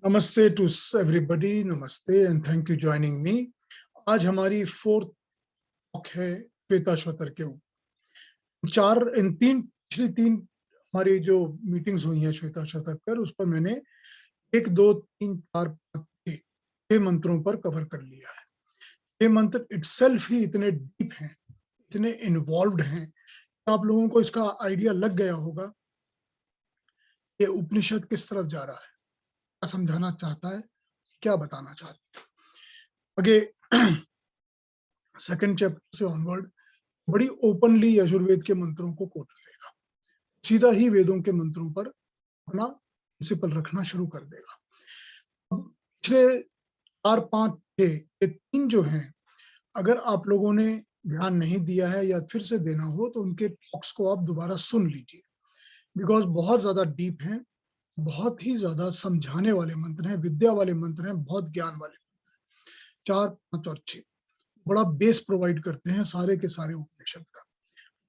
नमस्ते to everybody, नमस्ते and thank you joining me. आज हमारी फोर्थ टॉक है श्वेता श्वतर के ऊपर। पिछली तीन हमारी जो मीटिंग्स हुई हैं श्वेता श्वतर पर, उस पर मैंने 1, 2, 3, 4, 5, 6 मंत्रों पर कवर कर लिया है। ये मंत्र इटसेल्फ ही इतने डीप हैं, इतने इन्वॉल्व्ड हैं, आप लोगों को इसका आइडिया लग गया होगा कि उपनिषद किस तरफ जा रहा है, क्या समझाना चाहता है, क्या बताना चाहता है। आगे सेकंड चैप्टर से ऑनवर्ड बड़ी ओपनली यजुर्वेद के मंत्रों को कोट करेगा, सीधा ही वेदों के मंत्रों पर अपना प्रिंसिपल रखना शुरू कर देगा। पिछले 4, 5, 6 ये 3 जो हैं, अगर आप लोगों ने ध्यान नहीं दिया है या फिर से देना हो तो उनके टॉक्स को आप दोबारा सुन लीजिए, बिकॉज बहुत ज्यादा डीप हैं, बहुत ही ज्यादा समझाने वाले मंत्र हैं, विद्या वाले मंत्र हैं, बहुत ज्ञान वाले। 4, 5 और 6 बड़ा बेस प्रोवाइड करते हैं सारे के सारे उपनिषद का।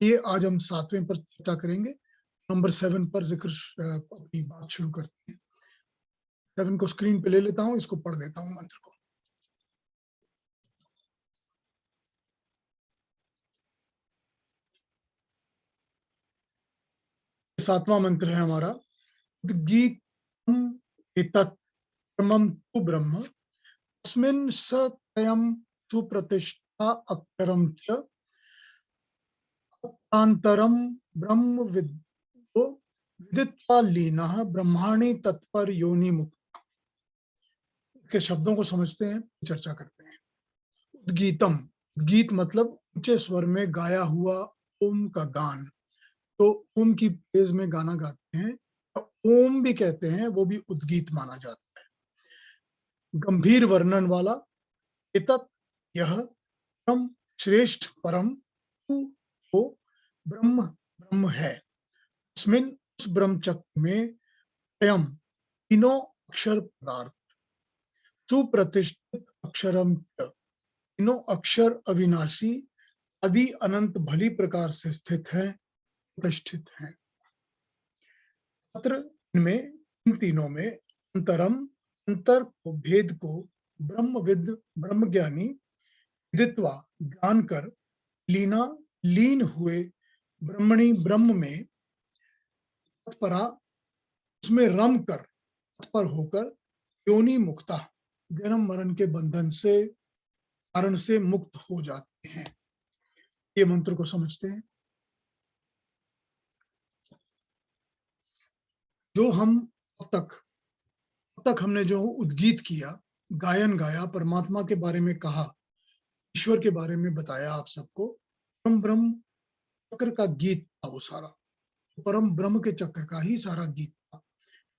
ये आज हम 7वें पर चर्चा करेंगे। नंबर 7 पर जिक्र अपनी बात शुरू करते हैं। 7 को स्क्रीन पे ले लेता हूं, इसको पढ़ लेता हूं मंत्र को। सातवां मंत्र है हमारा, उद्गीतम् एतत् परमं तु ब्रह्म तस्मिन् सत्यं सुप्रतिष्ठा अक्षरं च अत्रांतरं ब्रह्म विद्यो विदित्वा लीनः ब्रह्माणि तत्पर योनि मुक्त। के शब्दों को समझते हैं, चर्चा करते हैं। उद्गीतम, गीत मतलब ऊंचे स्वर में गाया हुआ ओम का गान। तो ओम की प्रेज में गाना गाते हैं, तो ओम भी कहते हैं, वो भी उद्गीत माना जाता है। गंभीर वर्णन वाला, एतत् यह परम श्रेष्ठ परम तू तो ब्रह्म ब्रह्म है, उसमें उस ब्रह्म चक्र में अयम तीनों अक्षर पदार्थ सुप्रतिष्ठित अक्षरम तीनों अक्षर अविनाशी आदि अनंत भली प्रकार से स्थित है, प्रतिष्ठित है। अत्र इनमें, इन तीनों में अंतरम अंतर को, भेद को, ब्रह्मविद ब्रह्मज्ञानी विदित्वा ज्ञान कर, लीना लीन हुए, ब्रह्मणि ब्रह्म में, तत्परा उसमें रम कर, तत्पर होकर, योनि मुक्ता जन्म मरण के बंधन से, कारण से मुक्त हो जाते हैं। ये मंत्र को समझते हैं। जो हम अब तक हमने जो उद्गीत किया, गायन गाया, परमात्मा के बारे में कहा, ईश्वर के बारे में बताया आप सबको, परम ब्रह्म चक्र का गीत था वो सारा, परम ब्रह्म के चक्र का ही सारा गीत था।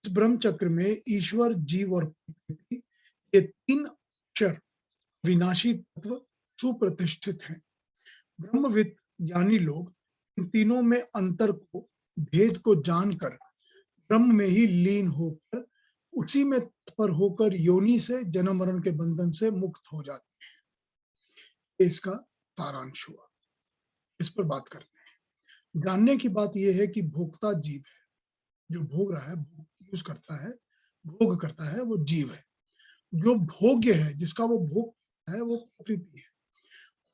इस ब्रह्म चक्र में ईश्वर, जीव और प्रकृति, ये 3 अक्षर विनाशी तत्व सुप्रतिष्ठित हैं। ब्रह्मविद ज्ञानी लोग इन तीनों में अंतर को, भेद को जानकर ब्रह्म में ही लीन होकर, उसी में तत्पर होकर योनि से, जन्म मरण के बंधन से मुक्त हो जाते हैं। इसका सारांश हुआ, इस पर बात करते हैं। जानने की बात यह है कि भोक्ता जीव है, जो भोग रहा है, यूज करता है, भोग करता है, वो जीव है। जो भोग्य है, जिसका वो भोग है, वो प्रकृति है।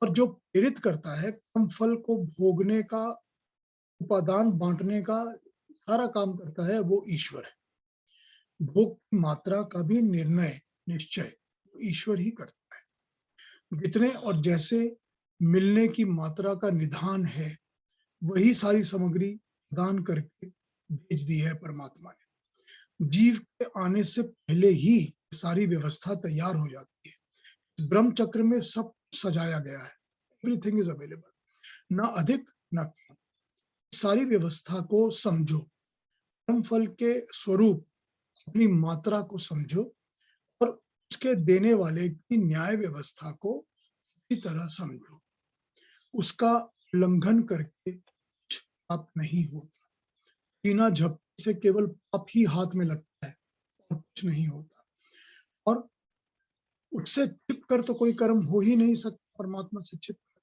और जो प्रेरित करता है कर्म फल को भोगने का, उपादान बांटने का सारा काम करता है, वो ईश्वर है। भोग की मात्रा का भी निर्णय, निश्चय ईश्वर ही करता है। जितने और जैसे मिलने की मात्रा का निधान है, वही सारी सामग्री दान करके भेज दी है परमात्मा ने। जीव के आने से पहले ही सारी व्यवस्था तैयार हो जाती है। ब्रह्म चक्र में सब सजाया गया है, एवरीथिंग इज अवेलेबल, ना अधिक ना कम। सारी व्यवस्था को समझो, कर्म फल के स्वरूप, अपनी मात्रा को समझो, और उसके देने वाले की न्याय व्यवस्था को इसी तरह समझो। उसका उल्लंघन करके कुछ पाप नहीं होता। बिना झपकी से केवल पाप ही हाथ में लगता है और कुछ नहीं होता। और उससे छिप कर तो कोई कर्म हो ही नहीं सकता, परमात्मा से छिप कर।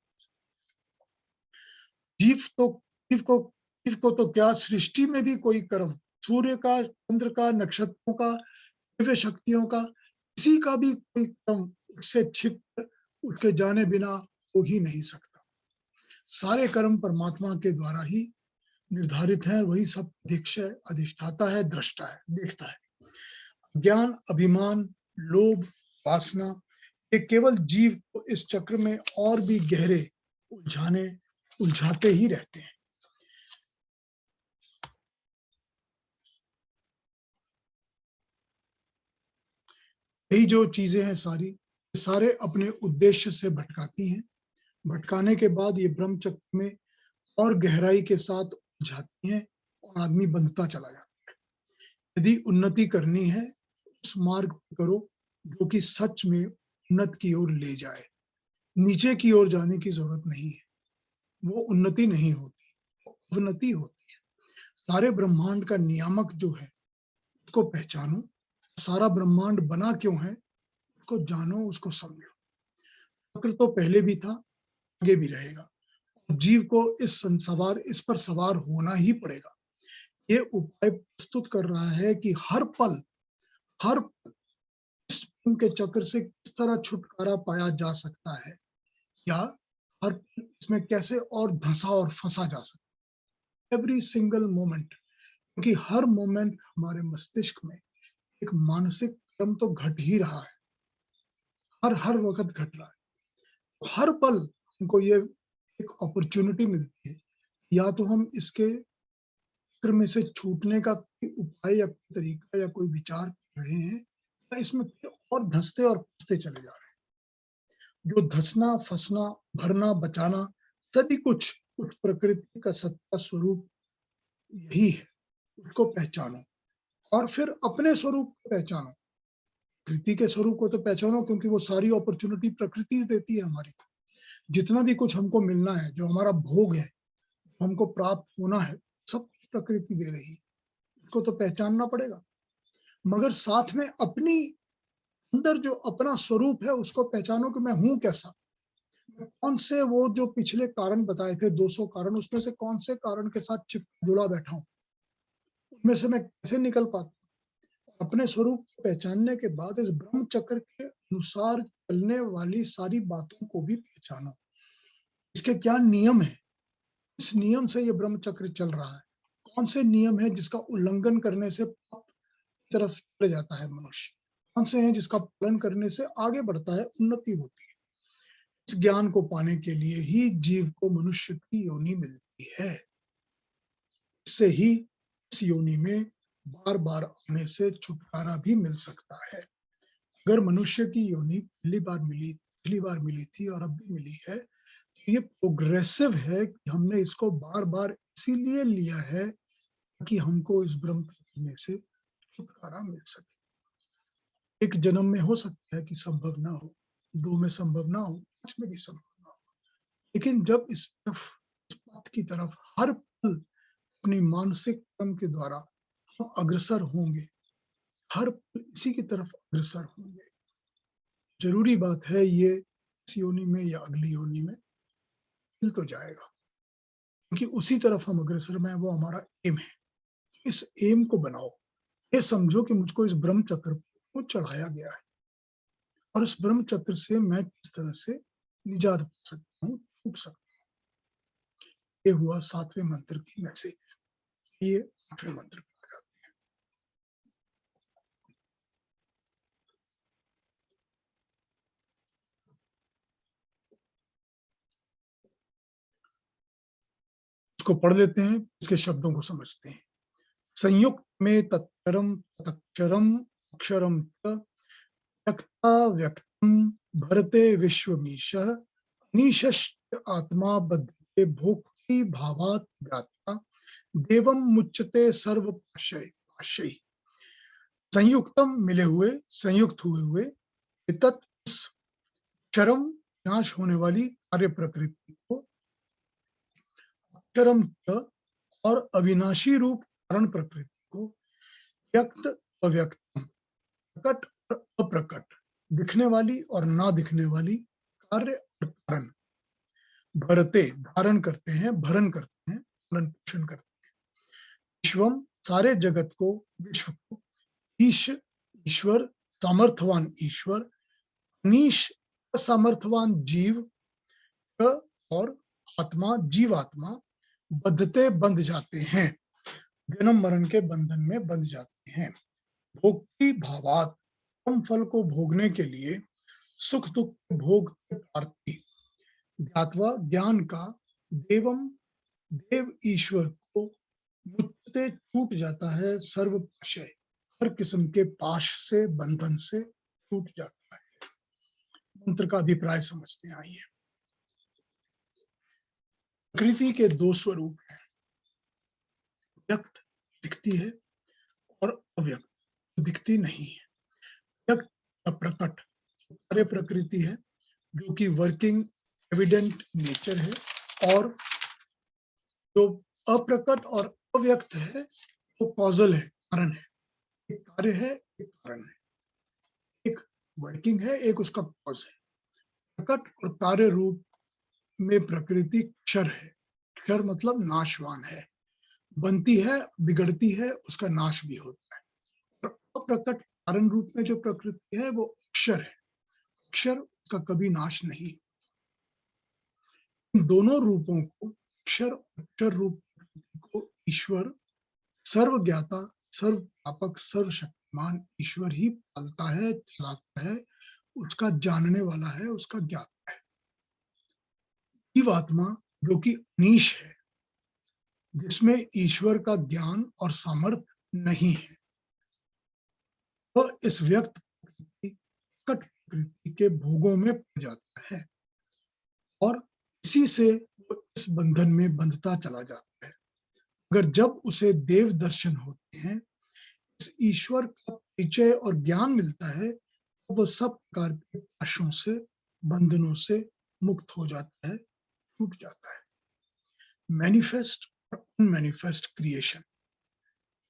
जीव को तो क्या, सृष्टि में भी कोई कर्म, सूर्य का, चंद्र का, नक्षत्रों का, दिव्य शक्तियों का किसी का भी कोई क्रम उससे छिप कर उसके जाने बिना हो ही नहीं सकता। सारे कर्म परमात्मा के द्वारा ही निर्धारित है, वही सब अधिष्ठाता है, दृष्टा है, देखता है। ज्ञान, अभिमान, लोभ, वासना, ये केवल जीव को इस चक्र में और भी गहरे उलझाने उलझाते ही रहते हैं। यही जो चीजें हैं सारे अपने उद्देश्य से भटकाती हैं। भटकाने के बाद ये ब्रह्म चक्र में और गहराई के साथ उलझाती हैं और आदमी बंधता चला जाता है। यदि उन्नति करनी है, उस मार्ग करो जो कि सच में उन्नत की ओर ले जाए। नीचे की ओर जाने की जरूरत नहीं है, वो उन्नति नहीं होती, अवनति होती है। सारे ब्रह्मांड का नियामक जो है उसको पहचानो। सारा ब्रह्मांड बना क्यों है उसको जानो, उसको समझो। चक्र तो पहले भी था, आगे भी रहेगा। जीव को इस पर सवार होना ही पड़ेगा। ये उपाय प्रस्तुत कर रहा है कि हर पल इस के चक्र से किस तरह छुटकारा पाया जा सकता है, या हर पल इसमें कैसे और धंसा और फंसा जा सकता है। एवरी सिंगल मोमेंट, क्योंकि हर मोमेंट हमारे मस्तिष्क में एक मानसिक क्रम तो घट ही रहा है, हर वक्त घट रहा है। हर पल हमको ये एक अपॉर्चुनिटी मिलती है, या तो हम इसके चक्र में से छूटने का कोई उपाय या कोई तरीका या कोई विचार कर रहे हैं, या इसमें और धंसते और फंसते चले जा रहे हैं। जो धंसना, फंसना, भरना, बचाना, सभी कुछ प्रकृति का सत्ता स्वरूप यही है। उसको पहचानो और फिर अपने स्वरूप को पहचानो। प्रकृति के स्वरूप को तो पहचानो, क्योंकि वो सारी अपॉर्चुनिटी प्रकृति देती है हमारी। जितना भी कुछ हमको मिलना है, जो हमारा भोग है, हमको प्राप्त होना है, सब प्रकृति दे रही है। उसको तो पहचानना पड़ेगा, मगर साथ में अपनी अंदर जो अपना स्वरूप है उसको पहचानो कि मैं हूं कैसा। कौन से वो जो पिछले कारण बताए थे 200 कारण, उसमें से कौन से कारण के साथ जुड़ा बैठा हूं, उनमें से मैं कैसे निकल पाता। अपने स्वरूप को पहचानने के बाद इस ब्रह्म चक्र के अनुसार चलने वाली सारी बातों को भी पहचानो। इसके क्या नियम है, इस नियम से ये ब्रह्म चक्र चल रहा है। कौन से नियम है जिसका उल्लंघन करने से पाप की तरफ चले जाता है मनुष्य, कौन से हैं जिसका पालन करने से आगे बढ़ता है, उन्नति होती है। इस ज्ञान को पाने के लिए ही जीव को मनुष्य की योनि मिलती है। इससे ही इस योनि में बार बार आने से छुटकारा भी मिल सकता है। अगर मनुष्य की योनि पहली बार मिली थी और अब भी मिली है, तो ये प्रोग्रेसिव है कि हमने इसको बार बार इसीलिए लिया है कि हमको इस ब्रह्म में से छुटकारा मिल सके। एक जन्म में हो सकता है कि संभव ना हो, 2 में संभव ना हो, 5 में भी संभव ना हो, लेकिन जब इस पथ की तरफ हर पल अपनी मानसिक क्रम के द्वारा हम अग्रसर होंगे, हर पल इसी की तरफ अग्रसर होंगे। जरूरी बात है ये इस योनि में या अगली योनि में मिल तो जाएगा, क्योंकि उसी तरफ हम अग्रसर में, वो हमारा एम है। इस एम को बनाओ, ये समझो कि मुझको इस ब्रह्म चक्र को चढ़ाया गया है और इस ब्रह्म चक्र से मैं किस तरह से निजात पा सकता हूँ, छूट सकता हूँ। ये हुआ 7वें मंत्र की मैसेज। ये 8वें मंत्र पर जाते हैं। इसको पढ़ लेते हैं, इसके शब्दों को समझते हैं। संयुक्त में तत्परम तक्षरम अक्षरम व्यक्ता व्यक्तम भरते विश्वमीशः निशश्च आत्मा बद्धते भोक्ति भावात् ज्ञाता देवम मुच्यते सर्व पाशय। संयुक्तम मिले हुए, संयुक्त हुए हुए, तत् क्षरम नाश होने वाली कार्य प्रकृति को, अक्षरम और अविनाशी रूप कारण प्रकृति को, व्यक्त अव्यक्तम प्रकट और अप्रकट, दिखने वाली और ना दिखने वाली, कार्य और कारण, भरते धारण करते हैं, भरण करते हैं, पालन पोषण करते हैं। विश्वम सारे जगत को, विश्व को, ईश ईश्वर, सामर्थवान ईश्वर, अनीश असामर्थवान जीव और आत्मा जीवात्मा बंधते बंध जाते हैं, जन्म मरण के बंधन में बंध जाते हैं। भोक्ति भावात, कर्म फल को भोगने के लिए सुख दुख भोग प्रार्थी, ज्ञातवा ज्ञान का देवम देव ईश्वर को मुझते छूट जाता है सर्व पाशय, हर किस्म के पाश से बंधन से छूट जाता है। मंत्र का अभिप्राय समझते हैं, आइए। प्रकृति के दो स्वरूप हैं, व्यक्त दिखती है और अव्यक्त दिखती नहीं है। व्यक्त प्रकट कार्य प्रकृति है जो कि वर्किंग एविडेंट नेचर है, और जो अप्रकट और अव्यक्त है वो कॉजल है, कारण है। एक कार्य है, एक कारण है, एक वर्किंग है, एक उसका कॉज है। प्रकट और कार्य रूप में प्रकृति क्षर है। क्षर मतलब नाशवान है, बनती है, बिगड़ती है, उसका नाश भी होता है। और अप्रकट कारण रूप में जो प्रकृति है वो अक्षर है, अक्षर का कभी नाश नहीं। इन दोनों रूपों को, अक्षर अक्षर रूप को ईश्वर सर्वज्ञाता, सर्वव्यापक, सर्वशक्तिमान ईश्वर ही पालता है, चलाता है, उसका जानने वाला है, उसका ज्ञाता है। जीवात्मा जो कि अनीश है, जिसमें ईश्वर का ज्ञान और सामर्थ्य नहीं है, तो इस व्यक्त प्रकट प्रकृति के भोगों में पड़ जाता है और इसी से वो इस बंधन में बंधता चला जाता है। अगर जब उसे देव दर्शन होते हैं, इस ईश्वर का परिचय और ज्ञान मिलता है, तो वह सब प्रकार के पाशों से, बंधनों से मुक्त हो जाता है, छूट जाता है। मैनिफेस्ट और अनमैनिफेस्ट क्रिएशन,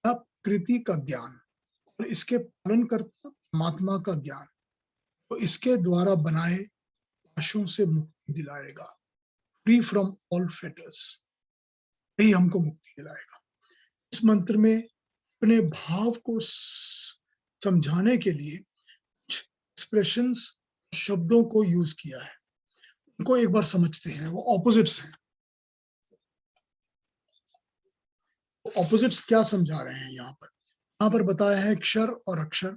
प्रकृति का ज्ञान और इसके पालन करता परमात्मा का ज्ञान, तो इसके द्वारा बनाए पाशों से मुक्ति दिलाएगा, फ्री फ्रॉम ऑल फेटर्स, यही हमको मुक्ति दिलाएगा। इस मंत्र में अपने भाव को समझाने के लिए कुछ एक्सप्रेशंस, शब्दों को यूज किया है, उनको एक बार समझते हैं। वो ऑपोजिट्स हैं। ऑपोजिट्स क्या समझा रहे हैं यहाँ पर बताया है क्षर और अक्षर,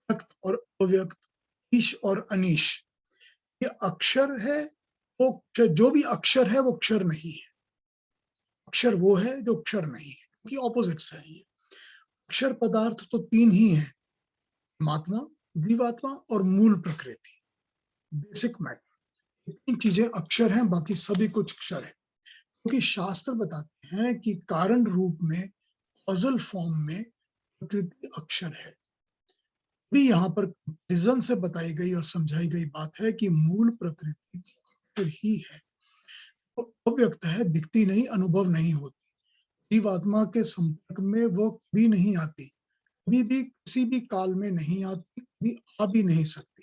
व्यक्त और अव्यक्त, ईश और अनीश। ये अक्षर है, वो जो भी अक्षर है वो क्षर नहीं है। अक्षर वो है जो क्षर नहीं है, क्योंकि ऑपोजिट्स है ये। अक्षर पदार्थ तो तीन ही है, परमात्मा, जीवात्मा और मूल प्रकृति, बेसिक मैटर। तीन चीजें अक्षर हैं, बाकी सभी कुछ क्षर है। क्योंकि शास्त्र बताते हैं कि कारण रूप में, कॉजल फॉर्म में प्रकृति अक्षर है। भी यहाँ पर रीजन से बताई गई और समझाई गई बात है कि मूल प्रकृति अक्षर ही है, तो अव्यक्त है, दिखती नहीं, अनुभव नहीं होती, जीवात्मा के संपर्क में वो कभी नहीं आती, कभी भी किसी भी काल में नहीं आती, कभी आ भी नहीं सकती।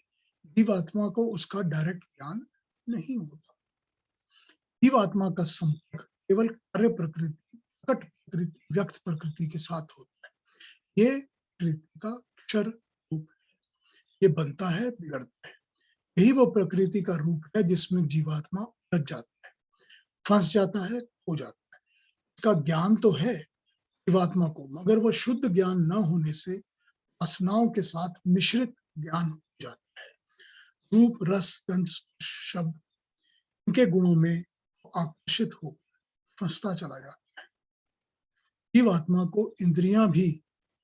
जीवात्मा को उसका डायरेक्ट ज्ञान नहीं होता। जीवात्मा का संपर्क केवल कार्य प्रकृति, प्रकट प्रकृति, व्यक्त प्रकृति के साथ होता है। ये प्रकृति का अक्षर रूप है, ये बनता है, बिगड़ता है। यही वो प्रकृति का रूप है जिसमें जीवात्मा उलझ जाता है, फंस जाता है, खो जाता है। इसका ज्ञान तो है जीवात्मा को, मगर वो शुद्ध ज्ञान न होने से वासनाओं के साथ मिश्रित ज्ञान हो जाता है। रूप, रस, गंध, शब्द, इनके गुणों में आकर्षित हो फंसता चला जाता है। जीवात्मा को इंद्रियां भी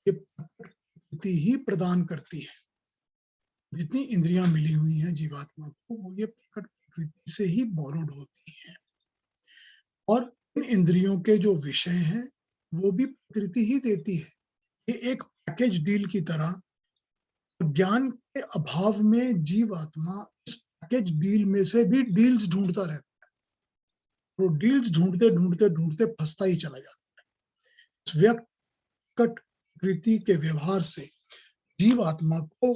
ये प्रकृति ही प्रदान करती है। जितनी इंद्रियां मिली हुई हैं जीवात्मा को, वो ये प्रकट प्रकृति से ही बोरोड होती हैं। और इन इंद्रियों के जो विषय हैं वो भी प्रकृति ही देती है। ये एक पैकेज डील की तरह, ज्ञान के अभाव में जीवात्मा इस पैकेज डील में से भी डील्स ढूंढता रहता है। वो डील्स ढूंढते ढूंढते ढूंढते फंसता ही चला जाता है। व्यक्त प्रकृति के व्यवहार से जीवात्मा को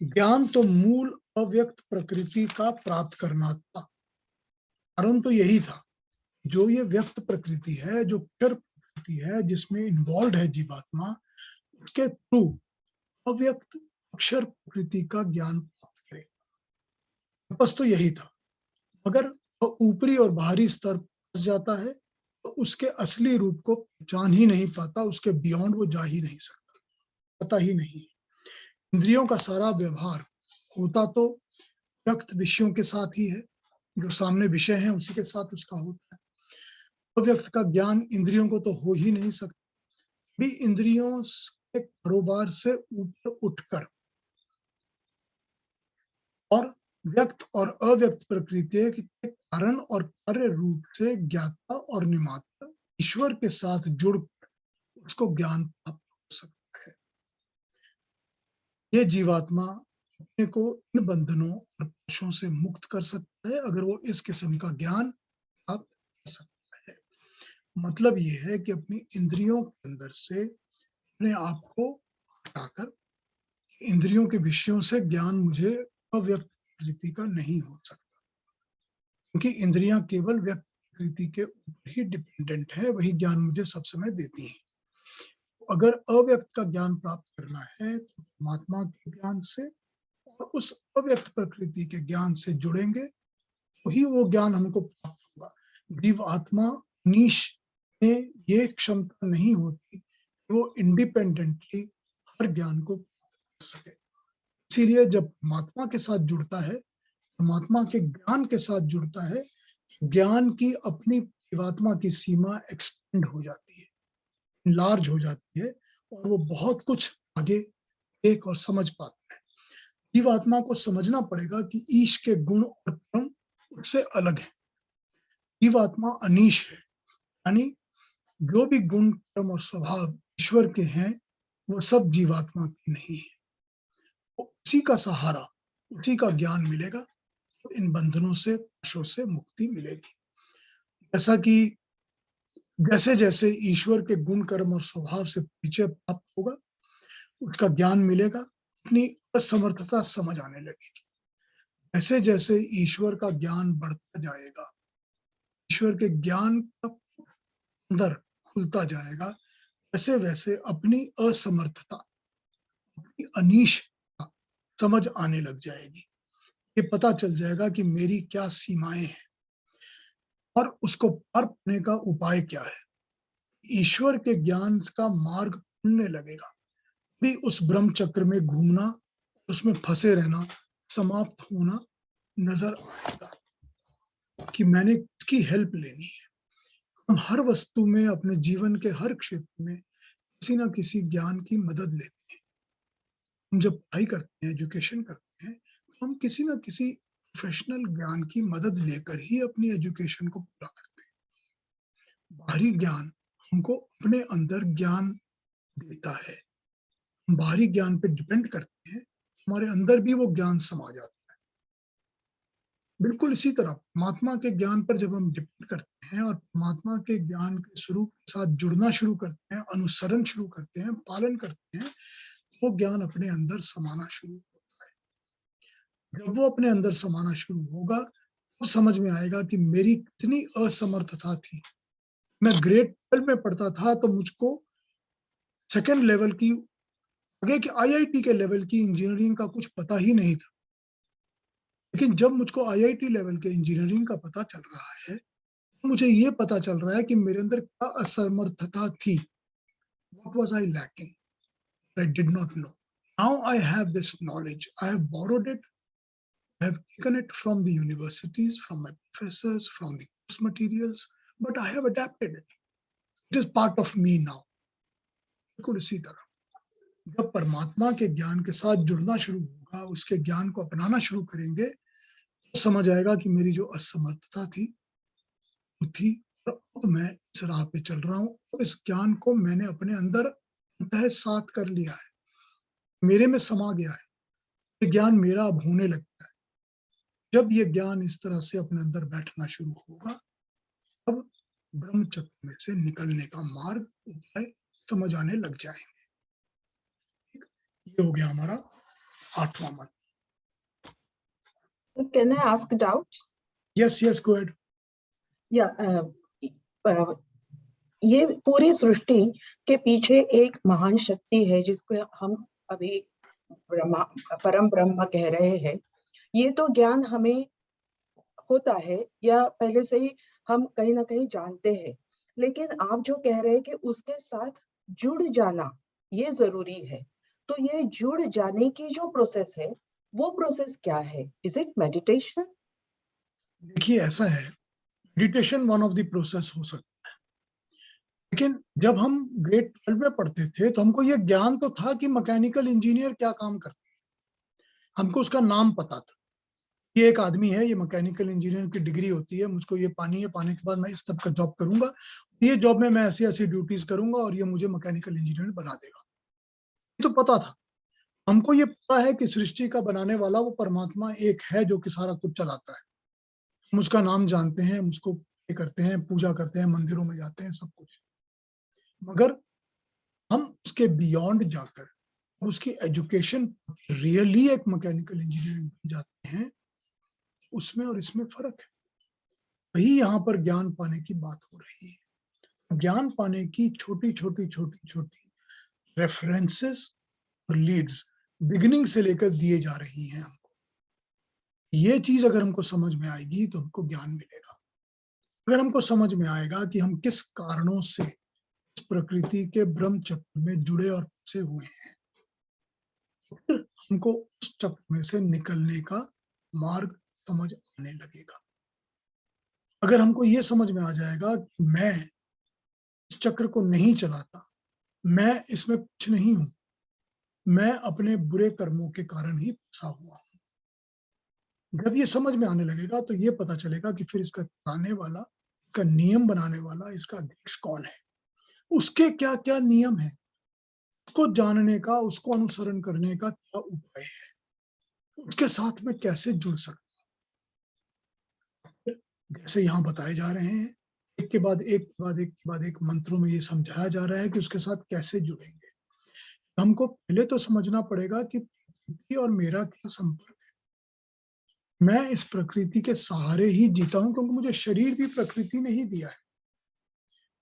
ज्ञान तो मूल अव्यक्त प्रकृति का प्राप्त करना था। कारण तो यही था, जो ये व्यक्त प्रकृति है, जो क्षर प्रकृति है, जिसमें इन्वॉल्व है जीवात्मा, उसके थ्रू अव्यक्त अक्षर प्रकृति का ज्ञान प्राप्त करे। बस तो यही था, मगर वह ऊपरी और बाहरी स्तर पर फंस जाता है तो उसके असली रूप को पहचान ही नहीं पाता, उसके बियॉन्ड वो जा ही नहीं सकता, पता ही नहीं। इंद्रियों का सारा व्यवहार होता तो व्यक्त विषयों के साथ ही है, जो सामने विषय है उसी के साथ उसका होता है। अव्यक्त का ज्ञान इंद्रियों को तो हो ही नहीं सकता, भी इंद्रियों के कारोबार से ऊपर उठकर और व्यक्त और अव्यक्त प्रकृति के कारण और कार्य रूप से ज्ञाता और निमाता ईश्वर के साथ जुड़कर उसको ज्ञान प्राप्त हो सकता है। ये जीवात्मा अपने को इन बंधनों और पाशों से मुक्त कर सकता है अगर वो इस किस्म का ज्ञान प्राप्त कर सकता है। मतलब ये है कि अपनी इंद्रियों के अंदर से अपने आप को हटाकर इंद्रियों के विषयों से ज्ञान मुझे अव्यक्त प्रकृति का नहीं हो सकता, क्योंकि इंद्रियां केवल व्यक्त प्रकृति के ऊपर ही डिपेंडेंट है, वही ज्ञान मुझे सब समय देती है। अगर अव्यक्त का ज्ञान प्राप्त करना है तो परमात्मा के ज्ञान से और उस अव्यक्त प्रकृति के ज्ञान से जुड़ेंगे तो ही वो ज्ञान हमको प्राप्त होगा। जीव आत्मा नीश में ये क्षमता नहीं होती कि वो इंडिपेंडेंटली हर ज्ञान को कर सके। इसीलिए जब परमात्मा के साथ जुड़ता है, परमात्मा के ज्ञान के साथ जुड़ता है, ज्ञान की अपनी जीवात्मा की सीमा एक्सटेंड हो जाती है, लार्ज हो जाती है और वो बहुत कुछ आगे देख और समझ पाता है। जीवात्मा को समझना पड़ेगा कि ईश के गुण और कर्म उससे अलग है। जीवात्मा अनीश है, यानी जो भी गुण कर्म और स्वभाव ईश्वर के हैं वो सब जीवात्मा के नहीं है। तो उसी का सहारा, उसी का ज्ञान मिलेगा तो इन बंधनों से, पाशों से मुक्ति मिलेगी। जैसा कि जैसे जैसे ईश्वर के गुण कर्म और स्वभाव से परिचय प्राप्त होगा, उसका ज्ञान मिलेगा, अपनी असमर्थता समझ आने लगेगी। जैसे जैसे ईश्वर का ज्ञान बढ़ता जाएगा, ईश्वर के ज्ञान का अंदर खुलता जाएगा, वैसे वैसे अपनी असमर्थता, अपनी अनीशता समझ आने लग जाएगी। ये पता चल जाएगा कि मेरी क्या सीमाएं हैं और उसको पार पाने का उपाय क्या है। ईश्वर के ज्ञान का मार्ग खुलने लगेगा, भी उस ब्रह्म चक्र में घूमना, उसमें फंसे रहना समाप्त होना नजर आएगा कि मैंने किसकी हेल्प लेनी है। हम हर वस्तु में, अपने जीवन के हर क्षेत्र में किसी ना किसी ज्ञान की मदद लेते हैं। हम जब पढ़ाई करते हैं, एजुकेशन करते हैं, तो हम किसी ना किसी प्रोफेशनल ज्ञान की मदद लेकर ही अपनी एजुकेशन को पूरा करते हैं। बाहरी ज्ञान हमको अपने अंदर ज्ञान देता है, हम बाहरी ज्ञान पे डिपेंड करते हैं, हमारे अंदर भी वो ज्ञान समा जाता है। बिल्कुल इसी तरह परमात्मा के ज्ञान पर जब हम डिपेंड करते हैं और परमात्मा के ज्ञान के स्वरूप के साथ जुड़ना शुरू करते हैं, अनुसरण शुरू करते हैं, पालन करते हैं, वो ज्ञान अपने अंदर समाना शुरू होता है। जब वो अपने अंदर समाना शुरू होगा तो समझ में आएगा कि मेरी कितनी असमर्थता थी। मैं ग्रेड 12 में पढ़ता था तो मुझको सेकेंड लेवल की, आगे के आईआईटी के लेवल की इंजीनियरिंग का कुछ पता ही नहीं था। लेकिन जब मुझको आईआईटी लेवल के इंजीनियरिंग का पता चल रहा है, तो मुझे ये पता चल रहा है कि मेरे अंदर क्या असमर्थता थी। What was I lacking? I did not know. Now I have this knowledge. I have borrowed it. I have taken it from the universities, from my professors, from the course materials, but I have adapted it. It is part of me now. बिल्कुल इसी तरह जब परमात्मा के ज्ञान के साथ जुड़ना शुरू होगा, उसके ज्ञान को अपनाना शुरू करेंगे, तो समझ आएगा कि मेरी जो असमर्थता थी वो थी और अब मैं इस राह पे चल रहा हूँ। अब इस ज्ञान को मैंने अपने अंदर अंतःसात कर लिया है, मेरे में समा गया है, ये ज्ञान मेरा अब होने लगता है। जब ये ज्ञान इस तरह से अपने अंदर बैठना शुरू होगा, तब ब्रह्म चक्र में से निकलने का मार्ग, उपाय समझ आने लग जाएंगे। ये हो गया हमारा 8वां मंत्र। Can I ask a doubt? Yes, go ahead. Yeah, ये पूरी सृष्टि के पीछे एक महान शक्ति है जिसको हम अभी ब्रह्मा परम ब्रह्म कह रहे हैं, ये तो ज्ञान हमें होता है या पहले से ही हम कहीं ना कहीं जानते हैं, लेकिन आप जो कह रहे हैं कि उसके साथ जुड़ जाना ये जरूरी है। तो ये जुड़ जाने की जो प्रोसेस है, वो प्रोसेस क्या है? Is it meditation? देखिए ऐसा है, meditation one of the process हो सकता है, लेकिन जब हम ग्रेड 12 में पढ़ते थे तो हमको ये ज्ञान तो था कि मैकेनिकल इंजीनियर क्या काम करते हैं, हमको उसका नाम पता था। ये एक आदमी है, ये मैकेनिकल इंजीनियर की डिग्री होती है, मुझको ये पानी है, पाने के बाद मैं इस तरह का जॉब करूंगा, ये जॉब में मैं ऐसी ऐसी ड्यूटीज करूंगा और ये मुझे मैकेनिकल इंजीनियर बना देगा। ये तो पता था हमको, ये पता है कि सृष्टि का बनाने वाला वो परमात्मा एक है जो कि सारा कुछ चलाता है। हम उसका नाम जानते हैं, हम उसको करते हैं, पूजा करते हैं, मंदिरों में जाते हैं, सब कुछ। मगर हम उसके बियॉन्ड जाकर उसकी एजुकेशन रियली एक मैकेनिकल इंजीनियरिंग बन जाते हैं, उसमें और इसमें फर्क है। वही यहाँ पर ज्ञान पाने की बात हो रही है। ज्ञान पाने की छोटी छोटी छोटी छोटी रेफरेंसेस और लीड्स बिगिनिंग से लेकर दिए जा रही हैं हमको। ये चीज अगर हमको समझ में आएगी तो हमको ज्ञान मिलेगा। अगर हमको समझ में आएगा कि हम किस कारणों से इस प्रकृति के ब्रह्म चक्र में जुड़े और फंसे हुए हैं, फिर हमको उस चक्र में से निकलने का मार्ग समझ आने लगेगा। अगर हमको ये समझ में आ जाएगा कि मैं इस चक्र को नहीं चलाता, मैं इसमें कुछ नहीं हूं, मैं अपने बुरे कर्मों के कारण ही फंसा हुआ हूं, जब ये समझ में आने लगेगा तो ये पता चलेगा कि फिर इसका चलाने वाला, इसका नियम बनाने वाला, इसका अध्यक्ष कौन है, उसके क्या क्या नियम है, उसको जानने का, उसको अनुसरण करने का क्या उपाय है, उसके साथ में कैसे जुड़ सकते हैं। जैसे यहाँ बताए जा रहे हैं, एक के बाद एक के बाद एक के बाद एक मंत्रों में ये समझाया जा रहा है कि उसके साथ कैसे जुड़ेंगे। हमको पहले तो समझना पड़ेगा कि प्रकृति और मेरा क्या संपर्क है। मैं इस प्रकृति के सहारे ही जीता हूं, क्योंकि मुझे शरीर भी प्रकृति ने ही दिया है,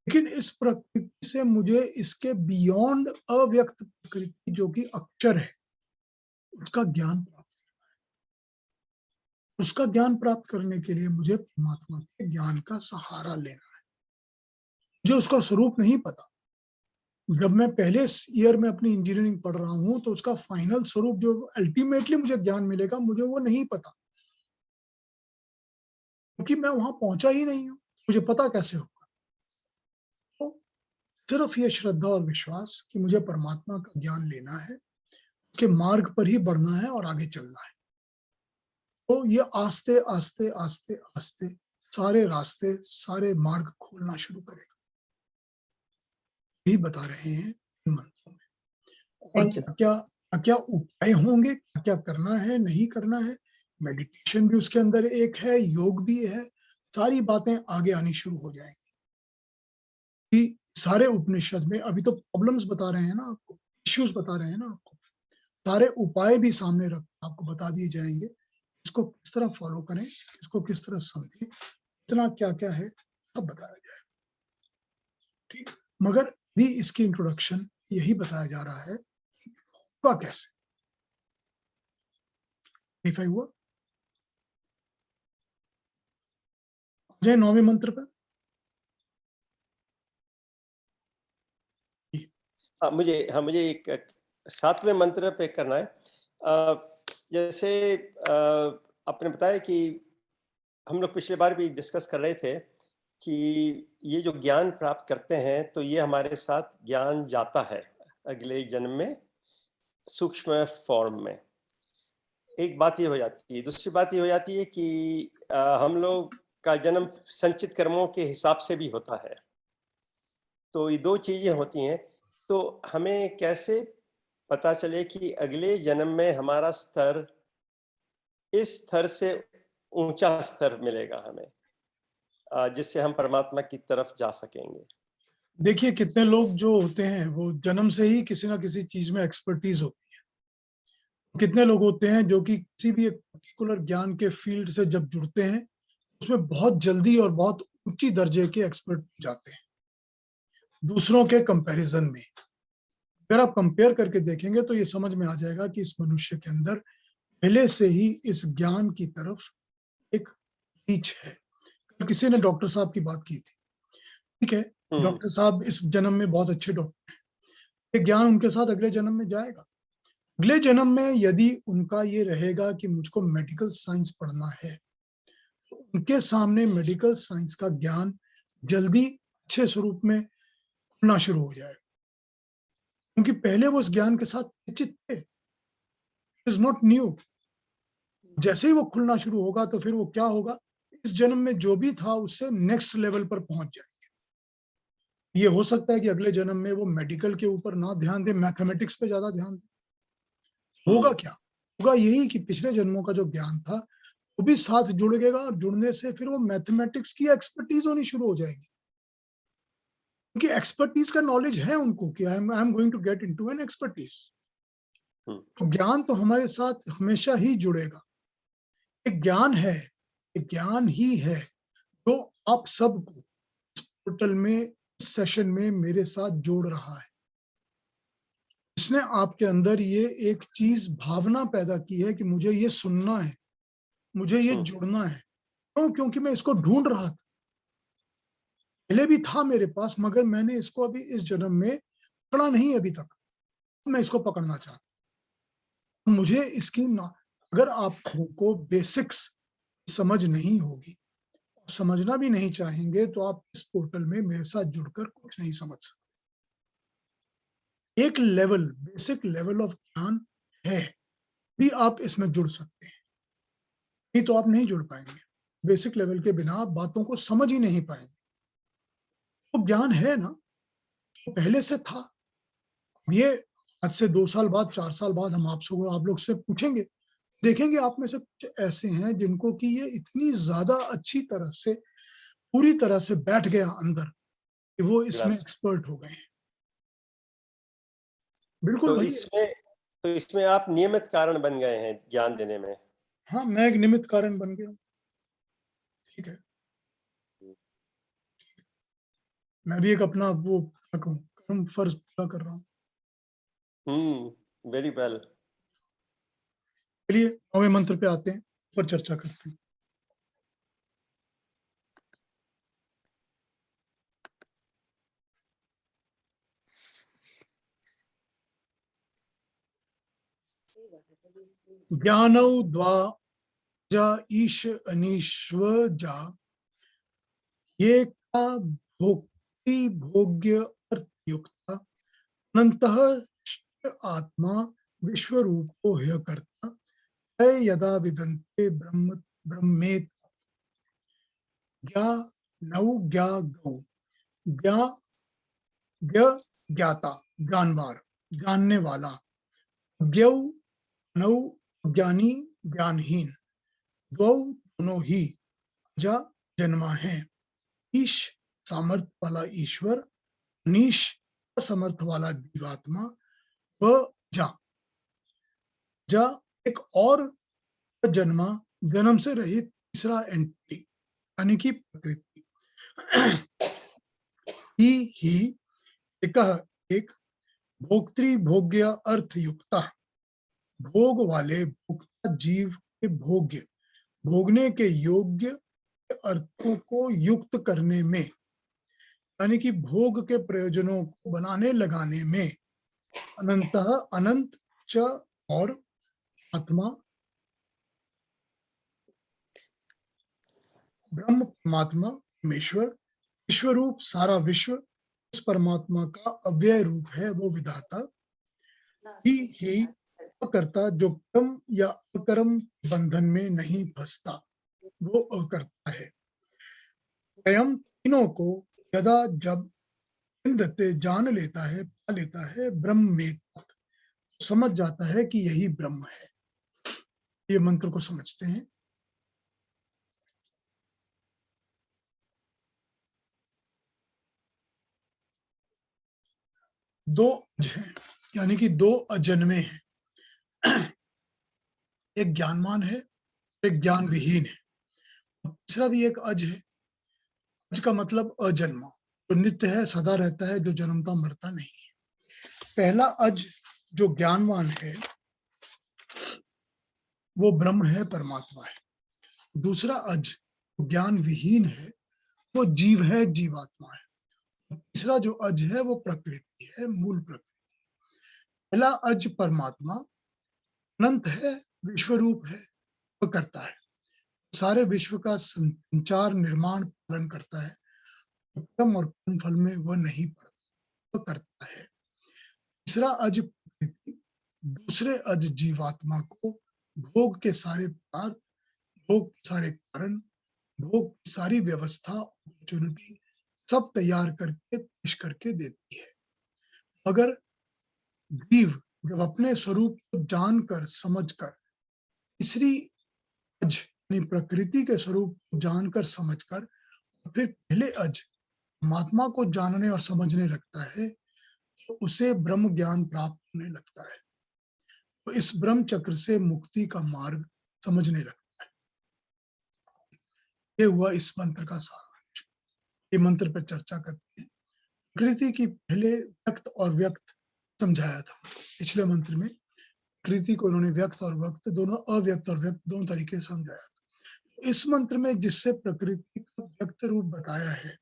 लेकिन इस प्रकृति से मुझे इसके बियॉन्ड अव्यक्त प्रकृति जो कि अक्षर है, उसका ज्ञान प्राप्त, उसका ज्ञान प्राप्त करने के लिए मुझे परमात्मा के ज्ञान का सहारा लेना है। मुझे उसका स्वरूप नहीं पता। जब मैं पहले ईयर में अपनी इंजीनियरिंग पढ़ रहा हूं तो उसका फाइनल स्वरूप जो अल्टीमेटली मुझे ज्ञान मिलेगा, मुझे वो नहीं पता, क्योंकि मैं वहां पहुंचा ही नहीं हूं, मुझे पता कैसे होगा। तो सिर्फ ये श्रद्धा और विश्वास कि मुझे परमात्मा का ज्ञान लेना है, उसके मार्ग पर ही बढ़ना है और आगे चलना है, तो ये आस्ते आस्ते आस्ते आस्ते सारे रास्ते, सारे मार्ग खोलना शुरू करेगा। यही बता रहे हैं इन मंत्रों में। और थैंक यू। क्या क्या उपाय होंगे, क्या क्या करना है, नहीं करना है, मेडिटेशन भी उसके अंदर एक है, योग भी है, सारी बातें आगे आनी शुरू हो जाएंगी। कि सारे उपनिषद में अभी तो प्रॉब्लम्स बता रहे हैं ना आपको, इश्यूज बता रहे हैं ना आपको, सारे उपाय भी सामने रख आपको बता दिए जाएंगे। इसको किस तरह फॉलो करें, इसको किस तरह समझें, इतना क्या क्या है सब बताया जाएगा। ठीक, मगर भी इसकी इंट्रोडक्शन यही बताया जा रहा है होगा कैसे। वेरीफाई हुआ? जय 9वें मंत्र पर। मुझे एक 7वें मंत्र पे करना है। जैसे आपने बताया कि हम लोग पिछले बार भी डिस्कस कर रहे थे कि ये जो ज्ञान प्राप्त करते हैं तो ये हमारे साथ ज्ञान जाता है अगले जन्म में सूक्ष्म फॉर्म में। एक बात ये हो जाती है, दूसरी बात ये हो जाती है कि हम लोग का जन्म संचित कर्मों के हिसाब से भी होता है। तो ये दो चीजें होती हैं, तो हमें कैसे पता चले कि अगले जन्म में हमारा स्तर इस स्तर से ऊंचा स्तर मिलेगा हमें, जिससे हम परमात्मा की तरफ जा सकेंगे। देखिए कितने लोग जो होते हैं वो जन्म से ही किसी ना किसी चीज में एक्सपर्टीज होती है, कितने लोग होते हैं जो कि किसी भी एक पर्टिकुलर ज्ञान के फील्ड से जब जुड़ते हैं उसमें बहुत जल्दी और बहुत ऊंची दर्जे के एक्सपर्ट जाते हैं दूसरों के कंपैरिजन में। अगर आप कंपेयर करके देखेंगे तो ये समझ में आ जाएगा कि इस मनुष्य के अंदर पहले से ही इस ज्ञान की तरफ एक रीच है। किसी ने डॉक्टर साहब की बात की थी, ठीक है, डॉक्टर साहब इस जन्म में बहुत अच्छे डॉक्टर हैं, ये ज्ञान उनके साथ अगले जन्म में जाएगा। अगले जन्म में यदि उनका ये रहेगा कि मुझको मेडिकल साइंस पढ़ना है, तो उनके सामने मेडिकल साइंस का ज्ञान जल्दी अच्छे स्वरूप में खुलना शुरू हो जाएगा, क्योंकि पहले वो उस ज्ञान के साथ परिचित थे। It is not new. जैसे ही वो खुलना शुरू होगा तो फिर वो क्या होगा, इस जन्म में जो भी था उससे नेक्स्ट लेवल पर पहुंच जाएंगे। ये हो सकता है कि अगले जन्म में वो मेडिकल के ऊपर ना ध्यान दे, मैथमेटिक्स पे ज्यादा ध्यान दे। होगा क्या, होगा यही कि पिछले जन्मों का जो ज्ञान था वो भी साथ जुड़ेगा, और जुड़ने से फिर वो मैथमेटिक्स की एक्सपर्टीज होनी शुरू हो जाएगी, क्योंकि एक्सपर्टीज का नॉलेज है उनको कि I am going to get into an expertise. तो ज्ञान तो हमारे साथ हमेशा ही जुड़ेगा। एक ज्ञान है, एक ज्ञान ही है जो आप सबको इस पोर्टल में, इस सेशन में मेरे साथ जोड़ रहा है। इसने आपके अंदर ये एक चीज भावना पैदा की है कि मुझे ये सुनना है, मुझे ये जुड़ना है। क्यों? क्योंकि मैं इसको ढूंढ रहा था, पहले भी था मेरे पास, मगर मैंने इसको अभी इस जन्म में पकड़ा नहीं अभी तक। मैं इसको पकड़ना चाहता हूं। मुझे इसकी ना, अगर आप लोगों को बेसिक्स समझ नहीं होगी, समझना भी नहीं चाहेंगे, तो आप इस पोर्टल में मेरे साथ जुड़कर कुछ नहीं समझ सकते। एक लेवल, बेसिक लेवल ऑफ ज्ञान है, भी आप इसमें जुड़ सकते हैं, नहीं तो आप नहीं जुड़ पाएंगे। बेसिक लेवल के बिना आप बातों को समझ ही नहीं पाएंगे। तो ज्ञान है ना, तो पहले से था। ये आज से 2 साल बाद, 4 साल बाद हम आप लोग से पूछेंगे, देखेंगे आप में से कुछ ऐसे हैं जिनको कि ये इतनी ज्यादा अच्छी तरह से, पूरी तरह से बैठ गया अंदर कि वो इसमें एक्सपर्ट हो गए हैं। बिल्कुल तो भाई। इसमें आप नियमित कारण बन गए हैं ज्ञान देने में। हाँ, मैं एक निमित्त कारण बन गया हूँ। ठीक है, मैं भी एक अपना वो क्या कहूँ, कर्म फर्ज पूरा कर रहा हूँ। Very well. चलिए 9वें मंत्र पे आते हैं, पर चर्चा करते हैं। ज्ञानौ द्वा ईश अनीश्व जा, ये का भोक्ति भोग्य अर्थ युक्ता, अनंतः आत्मा विश्व रूपो ह्य कर्ता है, यदा विदन्ते ब्रह्म ब्रह्मेत। ज्ञा नौ ज्ञा गौ, ज्ञा ज्ञ ज्ञाता, ज्ञानवार, जानने वाला। ज्ञौ नौ ज्ञानी, ज्ञानहीन। द्वौ दोनों ही जा जन्मा है। ईश सामर्थ्य वाला ईश्वर, नीश असमर्थ वाला जीवात्मा। व जा, जा एक और जन्मा, जन्म से रहित तीसरा एंटिटी, यानी कि प्रकृति। ही एक भोक्तृ भोग्य अर्थ युक्ता, भोग वाले भोक्ता जीव के भोग्य, भोगने के योग्य अर्थों को युक्त करने में, यानी कि भोग के प्रयोजनों को बनाने लगाने में। अनंतः अनंत, च और आत्मा, ब्रह्म परमात्मा परमेश्वर, विश्व रूप सारा विश्व, इस परमात्मा का अव्यय रूप है वो विधाता। ही अकर्ता, जो कर्म या अकर्म बंधन में नहीं फंसता, वो अकर्ता है। स्वयं तीनों को यदा जब विन्दते, जान लेता है, पा लेता है, ब्रह्म में समझ जाता है कि यही ब्रह्म है। ये मंत्र को समझते हैं। दो अज हैं, यानी कि दो अजन्मे हैं। एक ज्ञानवान है, एक ज्ञान विहीन है। तीसरा भी एक अज है। अज का मतलब अजन्मा, जो नित्य है, सदा रहता है, जो जन्मता मरता नहीं है। पहला अज जो ज्ञानवान है वो ब्रह्म है, परमात्मा है। दूसरा अज ज्ञान विहीन है, वो जीव है, जीवात्मा है। तीसरा जो अज है वो प्रकृति है, मूल प्रकृति। पहला अज परमात्मा अनंत है, विश्व रूप है, वो करता है, सारे विश्व का संचार, निर्माण, पालन करता है। कर्म और कर्म फल में वह नहीं पड़ता, वो करता है। तीसरा अज प्रकृति, दूसरे अज जीवात्मा को भोग के सारे पदार्थ, भोग के सारे कारण, भोग की सारी व्यवस्था, अपॉर्चुनिटी सब तैयार करके पेश करके देती है। मगर जीव जब अपने स्वरूप को जानकर समझकर, तीसरी अज यानी प्रकृति के स्वरूप को जानकर समझकर, फिर पहले अज परमात्मा को जानने और समझने लगता है, तो उसे ब्रह्म ज्ञान प्राप्त होने लगता है। तो इस ब्रह्म चक्र से मुक्ति का मार्ग समझने लगता है। ये हुआ इस मंत्र का सारांश। ये मंत्र पर चर्चा करते हैं। प्रकृति की पहले व्यक्त और व्यक्त समझाया था पिछले मंत्र में। प्रकृति को उन्होंने व्यक्त और व्यक्त दोनों, अव्यक्त और व्यक्त दोनों तरीके से समझाया था। इस मंत्र में जिससे प्रकृति का व्यक्त रूप बताया है,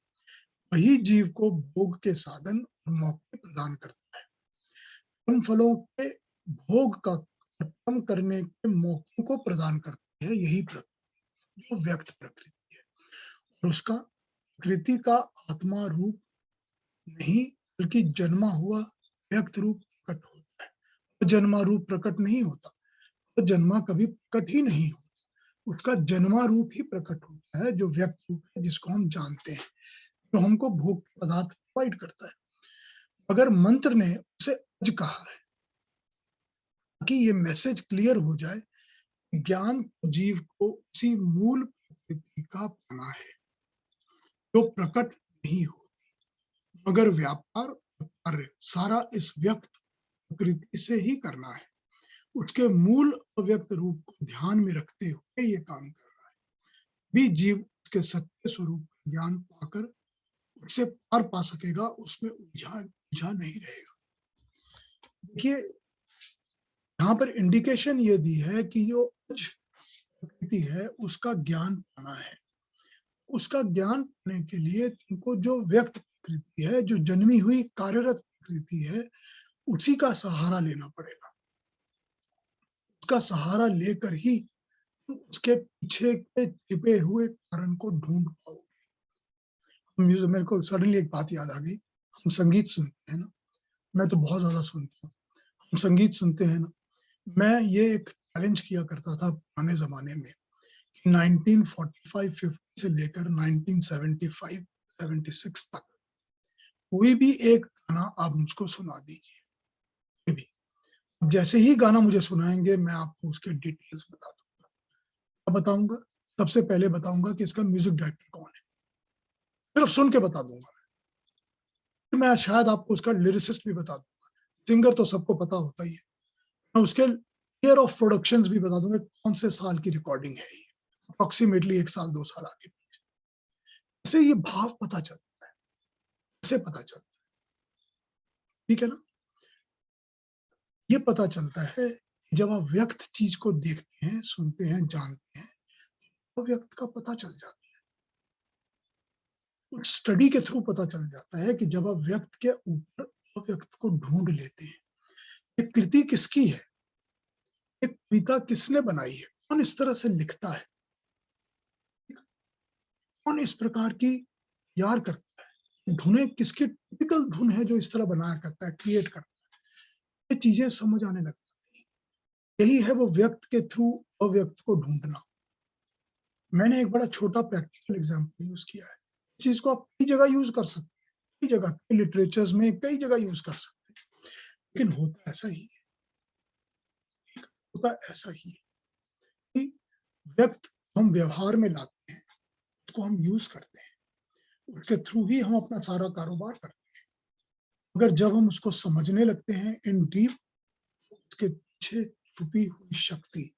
वही जीव को भोग के साधन और मौके प्रदान करता है। कर्म फलों के भोग का कर्म करने के मौकों को प्रदान करती है, यही प्रकृति, जो व्यक्त प्रकृति है। और उसका प्रकृति का आत्मा रूप नहीं, बल्कि जन्मा हुआ व्यक्त रूप प्रकट होता है। तो जन्मा रूप प्रकट नहीं होता, तो जन्मा कभी प्रकट ही नहीं होता। उसका जन्मा रूप ही प्रकट होता है, जो व्यक्त रूप है, जिसको हम जानते हैं, जो हमको भोग पदार्थ प्रोवाइड करता है। अगर मंत्र ने उसे अज कहा है ताकि ये मैसेज क्लियर हो जाए, ज्ञान जीव को उसी मूल प्रकृति का पाना है, जो प्रकट नहीं हो, मगर व्यापार और कार्य सारा इस व्यक्त प्रकृति से ही करना है। उसके मूल अव्यक्त रूप को ध्यान में रखते हुए ये काम कर रहा है। भी जीव उसके सत्य स्वरूप का ज्ञान पाकर उससे पार पा सकेगा, उसमें उलझा नहीं रहेगा। देखिए, यहाँ पर इंडिकेशन ये दी है कि जो प्रकृति है उसका ज्ञान पाना है। उसका ज्ञान पाने के लिए तुमको जो व्यक्त प्रकृति है, जो जन्मी हुई कार्यरत प्रकृति है, उसी का सहारा लेना पड़ेगा। उसका सहारा लेकर ही तुम उसके पीछे के छिपे हुए कारण को ढूंढ पाओगे। मेरे को सडनली एक बात याद आ गई। हम संगीत सुनते हैं ना, मैं तो बहुत ज्यादा सुनता हूँ। हम संगीत सुनते हैं ना, मैं ये एक चैलेंज किया करता था पुराने जमाने में, 1945-50 से लेकर 1975-76 तक कोई भी एक गाना आप मुझको सुना दीजिए। भी जैसे ही गाना मुझे सुनाएंगे, मैं आपको उसके डिटेल्स बता दूंगा। अब बताऊंगा, सबसे पहले बताऊंगा कि इसका म्यूजिक डायरेक्टर कौन है, सिर्फ सुन के बता दूंगा। फिर मैं शायद आपको उसका लिरिसिस्ट भी बता दूंगा। सिंगर तो सबको पता होता ही है। मैं उसके ईयर ऑफ प्रोडक्शन भी बता दूंगा, कौन से साल की रिकॉर्डिंग है ये, अप्रोक्सीमेटली 1 साल 2 साल आगे। इससे ये भाव पता चलता है, कैसे पता चलता है, ठीक है ना। ये पता चलता है जब आप व्यक्त चीज को देखते हैं, सुनते हैं, जानते हैं, तो व्यक्त का पता चल जाता है। उस स्टडी के थ्रू पता चल जाता है कि जब आप व्यक्त के ऊपर अव्यक्त को ढूंढ लेते हैं, ये कृति किसकी है, एक कविता किसने बनाई है, कौन इस तरह से लिखता है, कौन इस प्रकार की यार करता है, धुनें किसकी टिपिकल धुन है जो इस तरह बनाया करता है, क्रिएट करता है, ये चीजें समझ आने लगती है। यही है वो व्यक्त के थ्रू अव्यक्त को ढूंढना। मैंने एक बड़ा छोटा प्रैक्टिकल एग्जाम्पल यूज किया है। इस चीज को आप कई जगह यूज कर सकते हैं, कई जगह, कई लिटरेचर्स में कई जगह यूज कर सकते हैं, लेकिन होता ऐसा ही है, होता ऐसा ही है कि व्यक्त हम व्यवहार में लाते हैं, उसको हम यूज करते हैं, उसके थ्रू ही हम अपना सारा कारोबार करते हैं। अगर जब हम उसको समझने लगते हैं इन डीप, उसके पीछे छुपी हुई शक्ति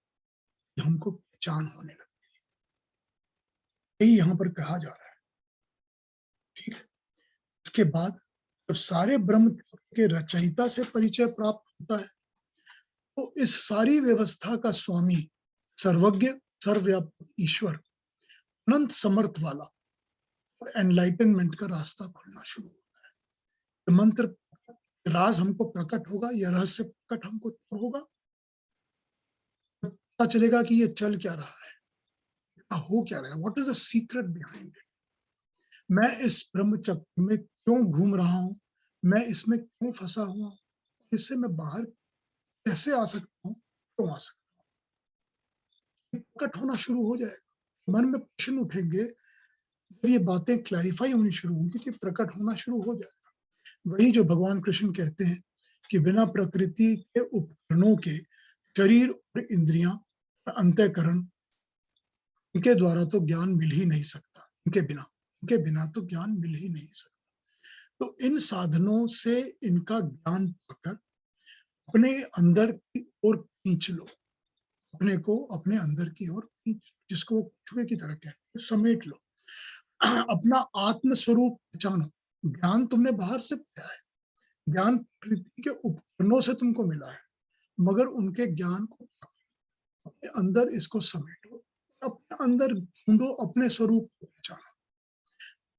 हमको पहचान होने लगती है। यही यहाँ पर कहा जा रहा है, ठीक है। इसके बाद जब सारे ब्रह्म के रचयिता से परिचय प्राप्त होता है तो इस सारी व्यवस्था का स्वामी, सर्वज्ञ, सर्वव्यापक ईश्वर, अनंत समर्थ वाला और एनलाइटनमेंट का रास्ता खुलना शुरू होता है। ये मंत्र राज हमको प्रकट होगा, यह रहस्य प्रकट हमको तब होगा पता चलेगा कि ये चल क्या रहा है, हो क्या रहा है, what is the secret behind it. मैं इस ब्रह्म चक्र में क्यों घूम रहा हूं, मैं इसमें क्यों फंसा हुआ हूं, इससे मैं बाहर कैसे आ सकता हूँ, क्यों आ सकता हूँ, प्रकट होना शुरू हो जाएगा। मन में प्रश्न उठेंगे, जब ये बातें क्लैरिफाई होनी शुरू होंगी तो प्रकट होना शुरू हो जाएगा। वही जो भगवान कृष्ण कहते हैं कि बिना प्रकृति के उपकरणों के शरीर और इंद्रियां, अंतःकरण, इनके द्वारा तो ज्ञान मिल ही नहीं सकता, इनके बिना तो ज्ञान मिल ही नहीं सकता। तो इन साधनों से इनका ज्ञान पाकर अपने अंदर की ओर खींच लो, अपने को अपने अंदर की ओर खींच, जिसको कछुए की तरह कहते हैं, समेट लो। अपना आत्म स्वरूप पहचानो। ज्ञान तुमने बाहर से पाया है, ज्ञान प्रकृति के उपकरणों से तुमको मिला है, मगर उनके ज्ञान को अपने अंदर इसको समेटो, अपने अंदर ढूंढो, अपने स्वरूप को पहचानो।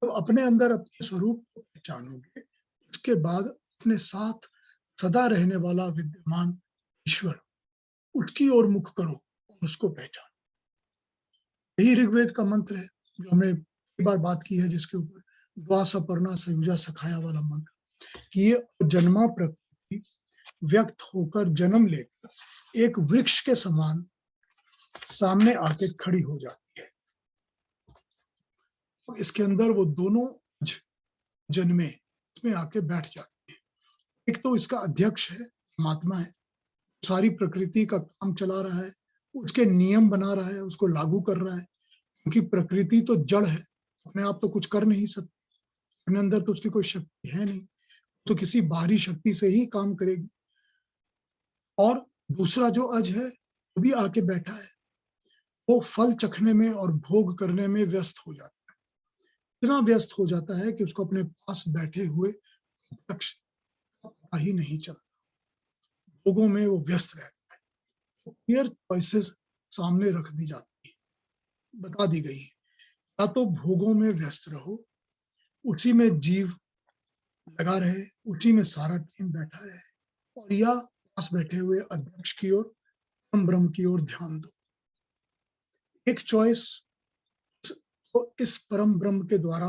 तो अपने अंदर अपने स्वरूप को पहचानोगे, उसके बाद अपने साथ सदा रहने वाला विद्यमान ईश्वर, उसकी ओर मुख करो, उसको पहचानो। यही ऋग्वेद का मंत्र है जो हमने कई बार बात की है, जिसके ऊपर द्वासपर्णा सयुजा सखाया वाला मंत्र, कि ये जन्मा प्रकृति व्यक्त होकर जन्म लेकर एक वृक्ष के समान सामने आके खड़ी हो जाती है। तो इसके अंदर वो दोनों जन्मे इसमें आके बैठ जाती है। एक तो इसका अध्यक्ष है, परमात्मा है, सारी प्रकृति का काम चला रहा है, उसके नियम बना रहा है, उसको लागू कर रहा है, क्योंकि प्रकृति तो जड़ है, अपने आप तो कुछ कर नहीं सकती, अपने अंदर तो उसकी कोई शक्ति है नहीं, तो किसी बाहरी शक्ति से ही काम करेगी। और दूसरा जो अज है वो भी आके बैठा है, वो फल चखने में और भोग करने में व्यस्त हो जाता है, इतना व्यस्त हो जाता है कि उसको अपने पास बैठे हुए लक्ष्य पता ही नहीं चलता, भोगों में वो व्यस्त रहता है। तो क्लियर चॉइसेस सामने रख दी जाती है, बता दी गई है, या तो भोगों में व्यस्त रहो, उसी में जीव लगा रहे, उसी में सारा टाइम बैठा रहे, और या पास बैठे हुए अध्यक्ष की ओर, परम ब्रह्म की ओर ध्यान दो। एक चॉइस तो इस परम ब्रह्म के द्वारा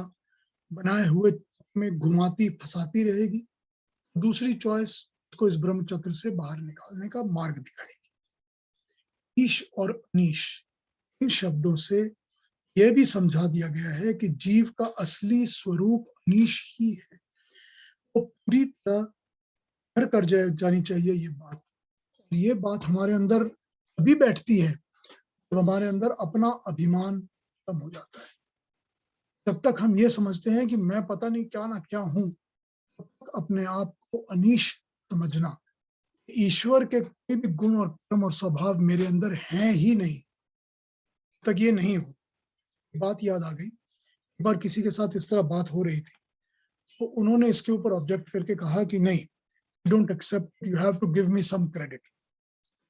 बनाए हुए में घुमाती फंसाती रहेगी, दूसरी चॉइस को इस ब्रह्म चक्र से बाहर निकालने का मार्ग दिखाएगी। ईश और अनीश, इन शब्दों से यह भी समझा दिया गया है कि जीव का असली स्वरूप अनीश ही है। वो पूरी तरह घर कर जानी चाहिए ये बात। ये बात हमारे अंदर अभी बैठती है जब हमारे अंदर अपना अभिमान कम हो जाता है। जब तक हम ये समझते हैं कि मैं पता नहीं क्या ना क्या हूं, तब तक अपने आप को अनीश समझना, ईश्वर के कोई भी गुण और कर्म और स्वभाव मेरे अंदर हैं ही नहीं, तक ये नहीं हो। बात याद आ गई, एक बार किसी के साथ इस तरह बात हो रही थी, तो उन्होंने इसके ऊपर ऑब्जेक्ट करके कहा कि नहीं, don't accept, you have to give me some credit,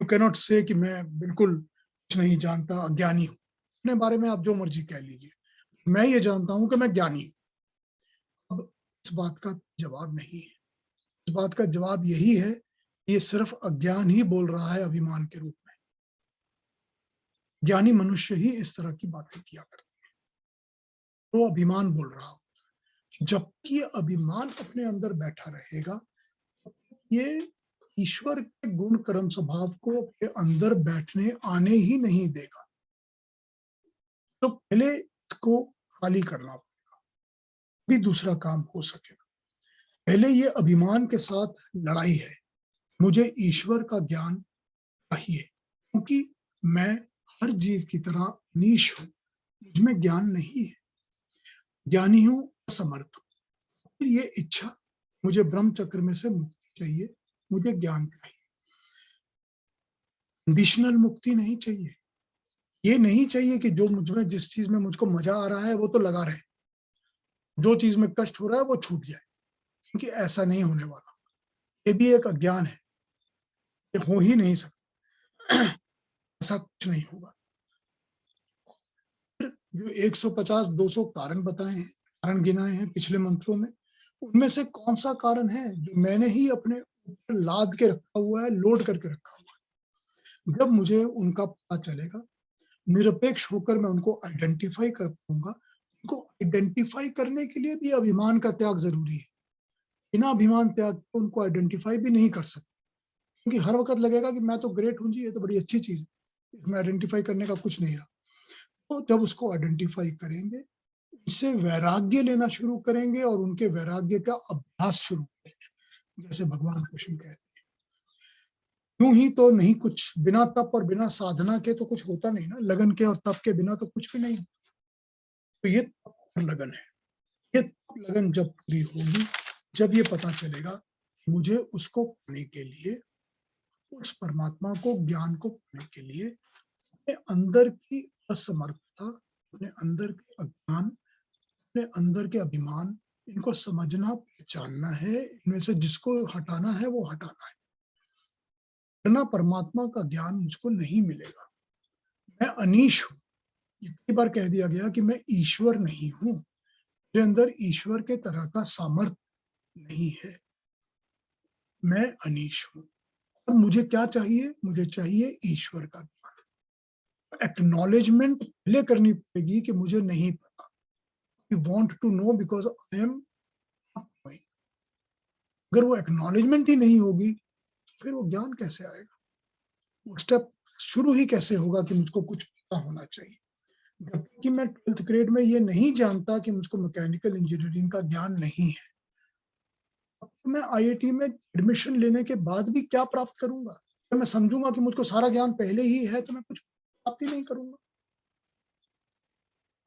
you can not say कि मैं बिल्कुल कुछ नहीं जानता, अज्ञानी हूं। अपने बारे में आप जो मर्जी कह लीजिए, मैं ये जानता हूं कि मैं ज्ञानी हूं। अब इस बात का जवाब नहीं है, इस बात का जवाब यही है, ये सिर्फ अज्ञान ही बोल रहा है अभिमान के रूप में। ज्ञानी मनुष्य ही इस तरह की बातें किया करते हैं, वो अभिमान बोल रहा होता है। जबकि अभिमान अपने अंदर बैठा रहेगा, ये ईश्वर के गुण कर्म स्वभाव को अपने अंदर बैठने आने ही नहीं देगा। तो पहले इसको खाली करना पड़ेगा, भी दूसरा काम हो सकेगा। पहले ये अभिमान के साथ लड़ाई है, मुझे ईश्वर का ज्ञान चाहिए, क्योंकि मैं हर जीव की तरह नीच हूं, मुझमें ज्ञान नहीं है, ज्ञानी हूं, असमर्थ। फिर ये इच्छा, मुझे ब्रह्म चक्र में से मुक्ति चाहिए, मुझे ज्ञान चाहिए, कंडीशनल मुक्ति नहीं चाहिए। ये नहीं चाहिए कि जो मुझमें, जिस चीज में मुझको मजा आ रहा है वो तो लगा रहे, जो चीज में कष्ट हो रहा है वो छूट जाए। क्योंकि ऐसा नहीं होने वाला। ये भी एक अज्ञान है, ये हो ही नहीं सकता, ऐसा कुछ नहीं होगा। जो 150-200 कारण बताए हैं, कारण गिनाए हैं पिछले मंत्रों में, उनमें से कौन सा कारण है जो मैंने ही अपने ऊपर लाद के रखा हुआ है, लोड करके रखा हुआ है? जब मुझे उनका पता चलेगा, निरपेक्ष होकर मैं उनको आइडेंटिफाई कर पाऊंगा। उनको आइडेंटिफाई करने के लिए भी अभिमान का त्याग जरूरी है। बिना अभिमान त्याग के उनको आइडेंटिफाई भी नहीं कर सकते, क्योंकि हर वक्त लगेगा कि मैं तो ग्रेट हूं जी, ये तो बड़ी अच्छी चीज है, इसमें आइडेंटिफाई करने का कुछ नहीं रहा। तो जब उसको आइडेंटिफाई करेंगे, उससे वैराग्य लेना शुरू करेंगे और उनके वैराग्य का अभ्यास शुरू करेंगे, जैसे भगवान कृष्ण कहते हैं। यूं ही तो नहीं कुछ, बिना तप और बिना साधना के तो कुछ होता नहीं ना, लगन के और तप के बिना तो कुछ भी नहीं। तो ये तप और लगन है। ये लगन जब पूरी होगी, जब ये पता चलेगा मुझे उसको पाने के लिए, उस परमात्मा को, ज्ञान को पाने के लिए अपने अंदर की असमर्थता, अपने अंदर के अज्ञान, अपने अंदर के अभिमान, इनको समझना, पहचानना है। इनमें से जिसको हटाना है वो हटाना है, वरना परमात्मा का ज्ञान मुझको नहीं मिलेगा। मैं अनीश हूं, कई बार कह दिया गया कि मैं ईश्वर नहीं हूं, मेरे अंदर ईश्वर के तरह का सामर्थ्य नहीं है, मैं अनीश हूं। और मुझे क्या चाहिए? मुझे चाहिए ईश्वर का ज्ञान। एक्नॉलेजमेंट पहले करनी पड़ेगी कि मुझे नहीं पता। I want to know because I am not knowing. अगर वो एक्नॉलेजमेंट ही नहीं होगी, फिर वो ज्ञान कैसे आएगा? वो स्टेप शुरू ही कैसे होगा कि मुझको कुछ पता होना चाहिए? जबकि मैं 12th ग्रेड में ये नहीं जानता कि मुझको मैकेनिकल इंजीनियरिंग का ज्ञान नहीं है, तो मैं आईआईटी में एडमिशन लेने के बाद भी क्या प्राप्त करूंगा? अगर मैं समझूंगा कि मुझको सारा ज्ञान पहले ही है, तो मैं कुछ प्राप्त ही नहीं करूंगा।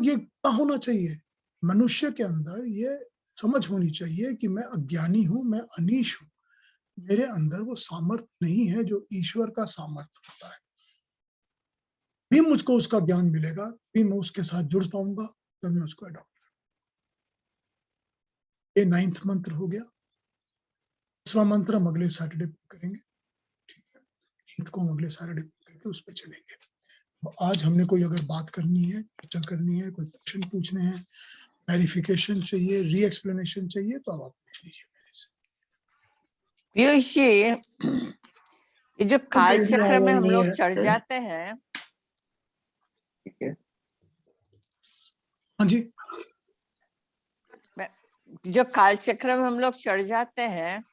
ये क्या होना चाहिए? मनुष्य के अंदर ये समझ होनी चाहिए कि मैं अज्ञानी हूं, मैं अनीश हूं, मेरे अंदर वो सामर्थ्य नहीं है जो ईश्वर का सामर्थ्य होता है। भी मुझको उसका ज्ञान मिलेगा, भी मैं उसके साथ जुड़ पाऊंगा, तब मैं उसको अडॉप्ट। ये 9th मंत्र हो गया। 10वां मंत्र हम अगले सैटरडे करेंगे, ठीक है? 9th को हम अगले सैटरडे करके उस पर चलेंगे। आज हमने कोई अगर बात करनी है, चर्चा करनी है, कोई क्वेश्चन पूछने हैं, क्लैरिफिकेशन चाहिए, री एक्सप्लेनेशन चाहिए, तो आप पूछ लीजिए मेरे से। पीयूष जी, ये जो काल चक्र में हम लोग चढ़ जाते हैं, ठीक है, हाँ जी, जो काल चक्र में हम लोग चढ़ जाते हैं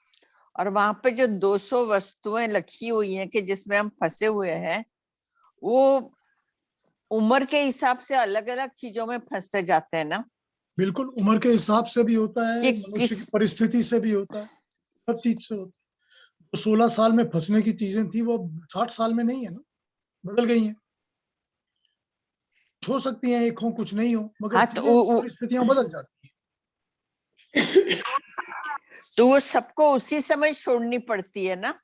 और वहां पे जो 200 वस्तुएं रखी हुई हैं कि जिसमें हम फंसे हुए हैं, वो उम्र के हिसाब से अलग अलग चीजों में फंसते जाते हैं ना? बिल्कुल, उम्र के हिसाब से भी होता है, कि मनुष्य की परिस्थिति से भी होता है, सब चीज से होता है। तो 16 साल में फंसने की चीजें थी, वो 60 साल में नहीं है ना, बदल गई हैं। हो सकती हैं एक हो, कुछ नहीं हो, मगर हाँ, परिस्थितियां बदल जाती हैं। तो वो सबको उसी समय छोड़नी पड़ती है ना?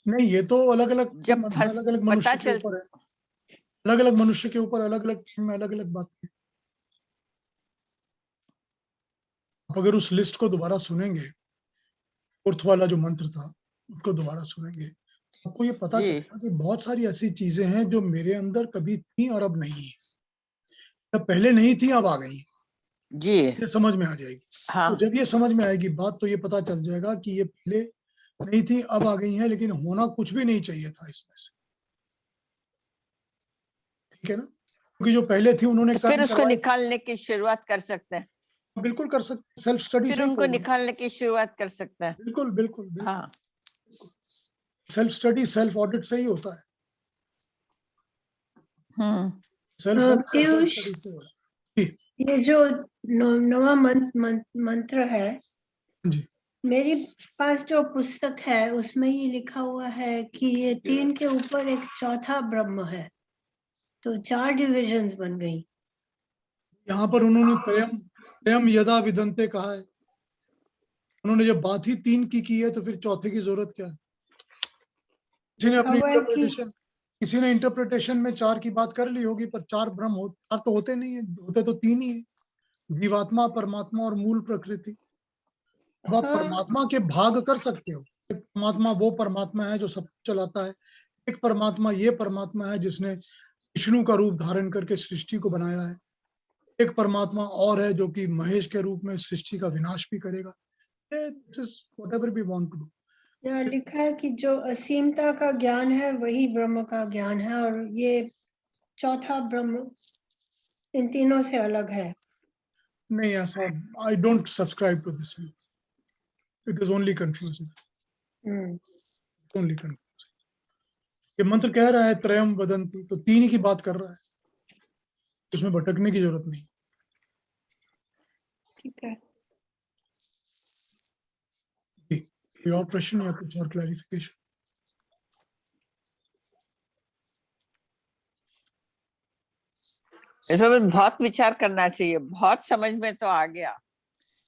नहीं, ये तो अलग अलग जब अलग अलग पता मनुष्य के चल ऊपर है, अलग अलग मनुष्य के ऊपर अलग अलग में अलग अलग बातें। अगर उस लिस्ट को दोबारा सुनेंगे, 4th वाला जो मंत्र था उसको दोबारा सुनेंगे, तो आपको ये पता चलेगा कि बहुत सारी ऐसी चीजें हैं जो मेरे अंदर कभी थी और अब नहीं है, जब पहले नहीं थी अब आ गई जी, ये समझ में आ जाएगी। हाँ, तो जब ये समझ में आएगी बात, तो ये पता चल जाएगा कि ये पहले नहीं थी अब आ गई है, लेकिन होना कुछ भी नहीं चाहिए था इसमें से, ठीक है ना? क्योंकि जो पहले थी उन्होंने तो फिर कर्म उसको करवाए, निकालने की शुरुआत कर सकते हैं, बिल्कुल कर सकते, सेल्फ स्टडी फिर से ही उनको करोगे। निकालने की शुरुआत कर सकते हैं। बिल्कुल बिल्कुल बिल्कुल, हाँ, सेल्फ स्टडी, सेल्फ ऑडिट से ही होता है, सेल्फ ऑडिट और सेल्फ पीयूष, स्टडी से होता है। जी ये जो नवा मंत्र है, जी, मेरे पास जो पुस्तक है उसमें ये लिखा हुआ है कि ये 3 के ऊपर एक चौथा ब्रह्म है, तो 4 डिविजन्स बन गई। यहाँ पर उन्होंने त्रयम त्रयम यदा विदन्ते कहा है। उन्होंने जब बात ही 3 की है, तो फिर चौथे की जरूरत क्या है? किसी ने अपनी इंटरप्रिटेशन, किसी ने इंटरप्रिटेशन में 4 की बात कर ली होगी, पर 4 ब्रह्म हो, 4 तो होते नहीं है, होते तो 3 ही है, जीवात्मा, परमात्मा और मूल प्रकृति। अब आप हाँ। परमात्मा के भाग कर सकते हो। एक परमात्मा वो परमात्मा है जो सब चलाता है, एक परमात्मा ये परमात्मा है जिसने विष्णु का रूप धारण करके सृष्टि को बनाया है, एक परमात्मा और है जो कि महेश के रूप में सृष्टि का विनाश भी करेगा। This is whatever we want to do. यहाँ लिखा है कि जो असीमता का ज्ञान है वही ब्रह्म का ज्ञान है, और ये चौथा ब्रह्म इन तीनों से अलग है। नहीं, ऐसा I don't subscribe to this view. It is only confusing, only confusing. ये मंत्र कह रहा है त्रयम वदंती, तो तीन ही की बात कर रहा है, उसमें भटकने की जरूरत नहीं। ठीक है। कोई और प्रश्न या कुछ और क्लैरिफिकेशन? इसमें बहुत विचार करना चाहिए। बहुत समझ में तो आ गया,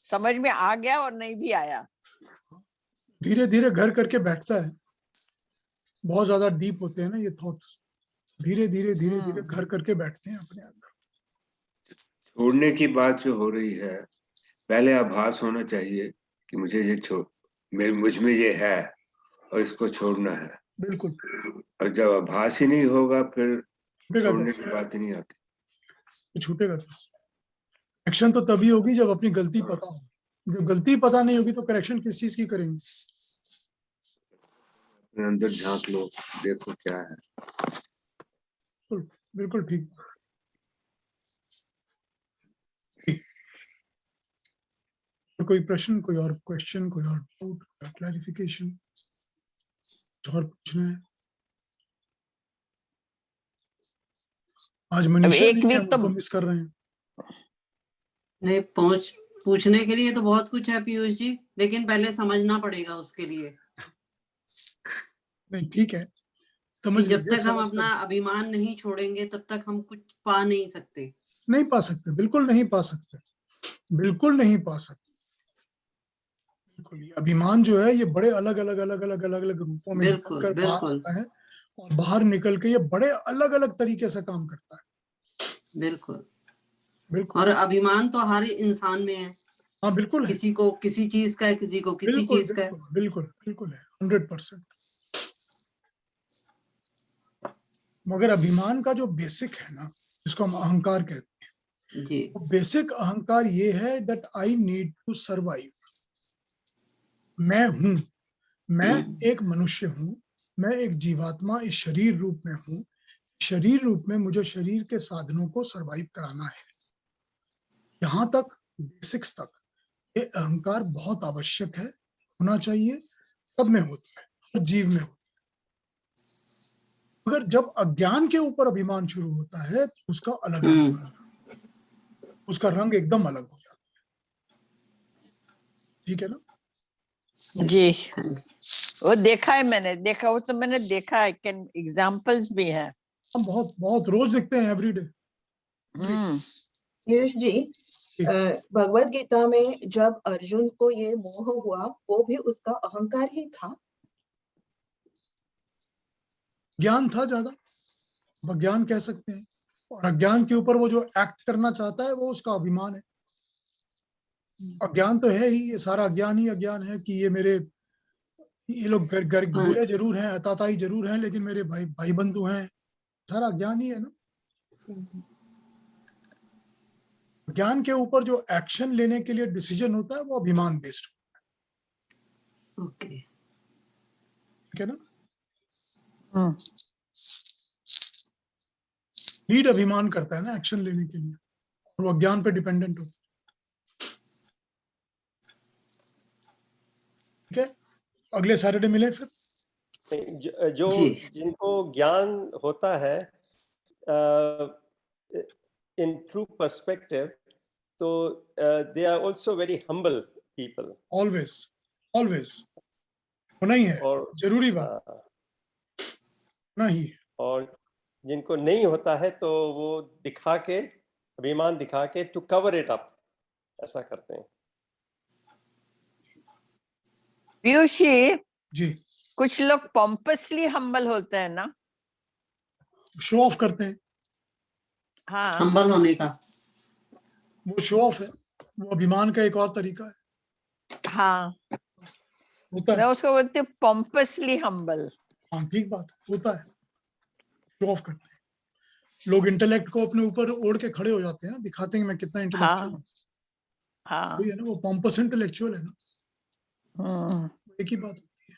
समझ में आ गया और नहीं भी आया। धीरे धीरे घर करके बैठता है। बहुत ज्यादा डीप होते हैं ना ये थॉट, धीरे धीरे धीरे धीरे घर करके बैठते हैं अपने अंदर। छोड़ने की बात जो हो रही है, पहले आभास होना चाहिए कि मुझे ये मुझ में ये है और इसको छोड़ना है। बिल्कुल। और जब आभास ही नहीं होगा फिर छूटेगा छोड़ने कैसे? की बात ही नहीं आती। छूटेगा कैसे? करेक्शन तो तभी होगी जब अपनी गलती पता होगी। जब गलती पता नहीं होगी तो करेक्शन किस चीज की करेंगे? अपने अंदर झांक लो, देखो क्या है। बिल्कुल बिल्कुल ठीक। कोई प्रश्न, कोई और क्वेश्चन, कोई और डाउट, कोई क्लैरिफिकेशन, कुछ और पूछना है? आज मनीषा एक नहीं है, वीक हम तो उसको मिस कर रहे हैं। नहीं, पूछने के लिए तो बहुत कुछ है पीयूष जी, लेकिन पहले समझना पड़ेगा उसके लिए नहीं ठीक है, कि समझ जब लीजिए। तक हम अपना अभिमान नहीं छोड़ेंगे तब तक हम कुछ पा नहीं सकते। नहीं पा सकते, बिल्कुल नहीं पा सकते, बिल्कुल नहीं पा सकते। बिल्कुल, ये अभिमान जो है ये बड़े अलग अलग अलग अलग अलग अलग रूपों में निकल बिल्कुल कर बाहर बिल्कुल आता है, और बाहर निकल के ये बड़े अलग अलग तरीके से काम करता है। बिल्कुल। बिल्कुल। और अभिमान तो हर इंसान में है। हाँ बिल्कुल है। किसी को किसी चीज का है, किसी को किसी बिल्कुल चीज का है। बिल्कुल बिल्कुल बिल्कुल है, 100%। मगर अभिमान का जो बेसिक है ना, जिसको हम अहंकार कहते हैं, जी वो बेसिक अहंकार ये है that I need to survive. मैं हूं, मैं एक मनुष्य हूं, मैं एक जीवात्मा इस शरीर रूप में हूं। शरीर रूप में मुझे शरीर के साधनों को सरवाइव कराना है। यहां तक, बेसिक्स तक ये अहंकार बहुत आवश्यक है, होना चाहिए। सब में होता है, हर जीव में होता है। मगर जब अज्ञान के ऊपर अभिमान शुरू होता है तो उसका अलग रंग, उसका रंग एकदम अलग हो जाता है। ठीक है ना? जी, वो देखा है मैंने, देखा, वो तो मैंने देखा है, कैन एग्जांपल्स भी हैं। हम बहुत बहुत रोज देखते हैं, एवरीडे। पीयूष जी, भगवत गीता में जब अर्जुन को ये मोह हुआ, वो भी उसका अहंकार ही था। ज्ञान था ज्यादा, अज्ञान कह सकते हैं, और अज्ञान के ऊपर वो जो एक्ट करना चाहता है वो उसका अभिमान है। अज्ञान तो है ही, ये सारा अज्ञान ही अज्ञान है कि ये लोग बुरे जरूर हैं, अताताई जरूर हैं, लेकिन मेरे भाई बंधु हैं। सारा अज्ञान ही है ना। ज्ञान के ऊपर जो एक्शन लेने के लिए डिसीजन होता है वो अभिमान बेस्ड होता है। ओके, ठीक है ना? लीड अभिमान करता है ना एक्शन लेने के लिए, और वो अज्ञान पे डिपेंडेंट होता है। ठीक है, अगले सैटरडे मिले फिर। जो जिनको ज्ञान होता है इन ट्रू पर्सपेक्टिव, तो they are also very humble people. Always always होना ही है, और जरूरी बात ना ही है। और जिनको नहीं होता है तो वो दिखा के, अभिमान दिखा के, टू कवर इट अप, ऐसा करते हैं। पीयूष जी, कुछ लोग पॉम्पसली हम्बल होते हैं ना, शो ऑफ करते हैं। हाँ, हम्बल होने का वो शो ऑफ है, वो अभिमान का एक और तरीका है। हाँ, होता मैं है। उसको बोलती हूँ पॉम्पसली हम्बल। हाँ ठीक बात है, होता है, शो ऑफ करते हैं लोग, इंटेलेक्ट को अपने ऊपर ओढ़ के खड़े हो जाते हैं ना, दिखाते हैं कि मैं कितना इंटेलेक्चुअल हूँ। हाँ, वही है ना, वो पॉम्पस इंटेलेक्चुअल है ना, एक ही बात होती है,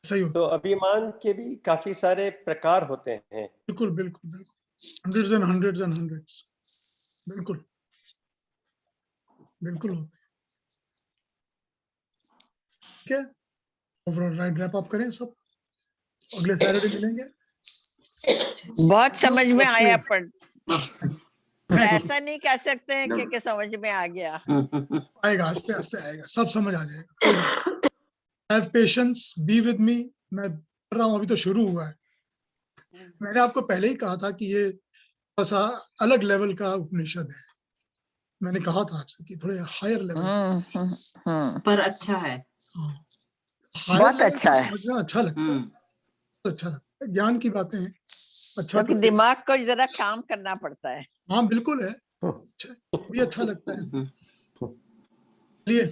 सही होता तो अभिमान के भी काफी सारे प्रकार होते हैं। है। बिल्कुल बिल्कुल बिल्कुल, hundreds and hundreds and hundreds, बिल्कुल बिल्कुल होते हैं। ठीक है, ओवरऑल राइट रैप अप करें सब, अगले सैटरडे मिलेंगे। बहुत समझ में सबसे- आया, पर मैं ऐसा नहीं कह सकते हैं कि समझ में आ गया। आएगा, आस्ते आस्ते आएगा, सब समझ आ जाएगा। Have patience, be with me, मैं कर रहा हूँ, अभी तो शुरू हुआ है। मैंने आपको पहले ही कहा था कि ये थोड़ा सा अलग लेवल का उपनिषद है, मैंने कहा था आपसे कि थोड़े हायर लेवल। पर अच्छा है। बहुत अच्छा है। समझना अच्छा लगता है, अच्छा लगता है, ज्ञान की बातें हैं, अच्छा क्योंकि तो दिमाग को जरा काम करना पड़ता है। हाँ बिल्कुल है, अच्छा भी अच्छा लगता है। चलिए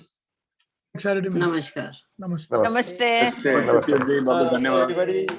सैटरडे में, नमस्कार। नमस्ते। नमस्ते। नमस्ते। नमस्ते जी, बहुत बहुत धन्यवाद। Everybody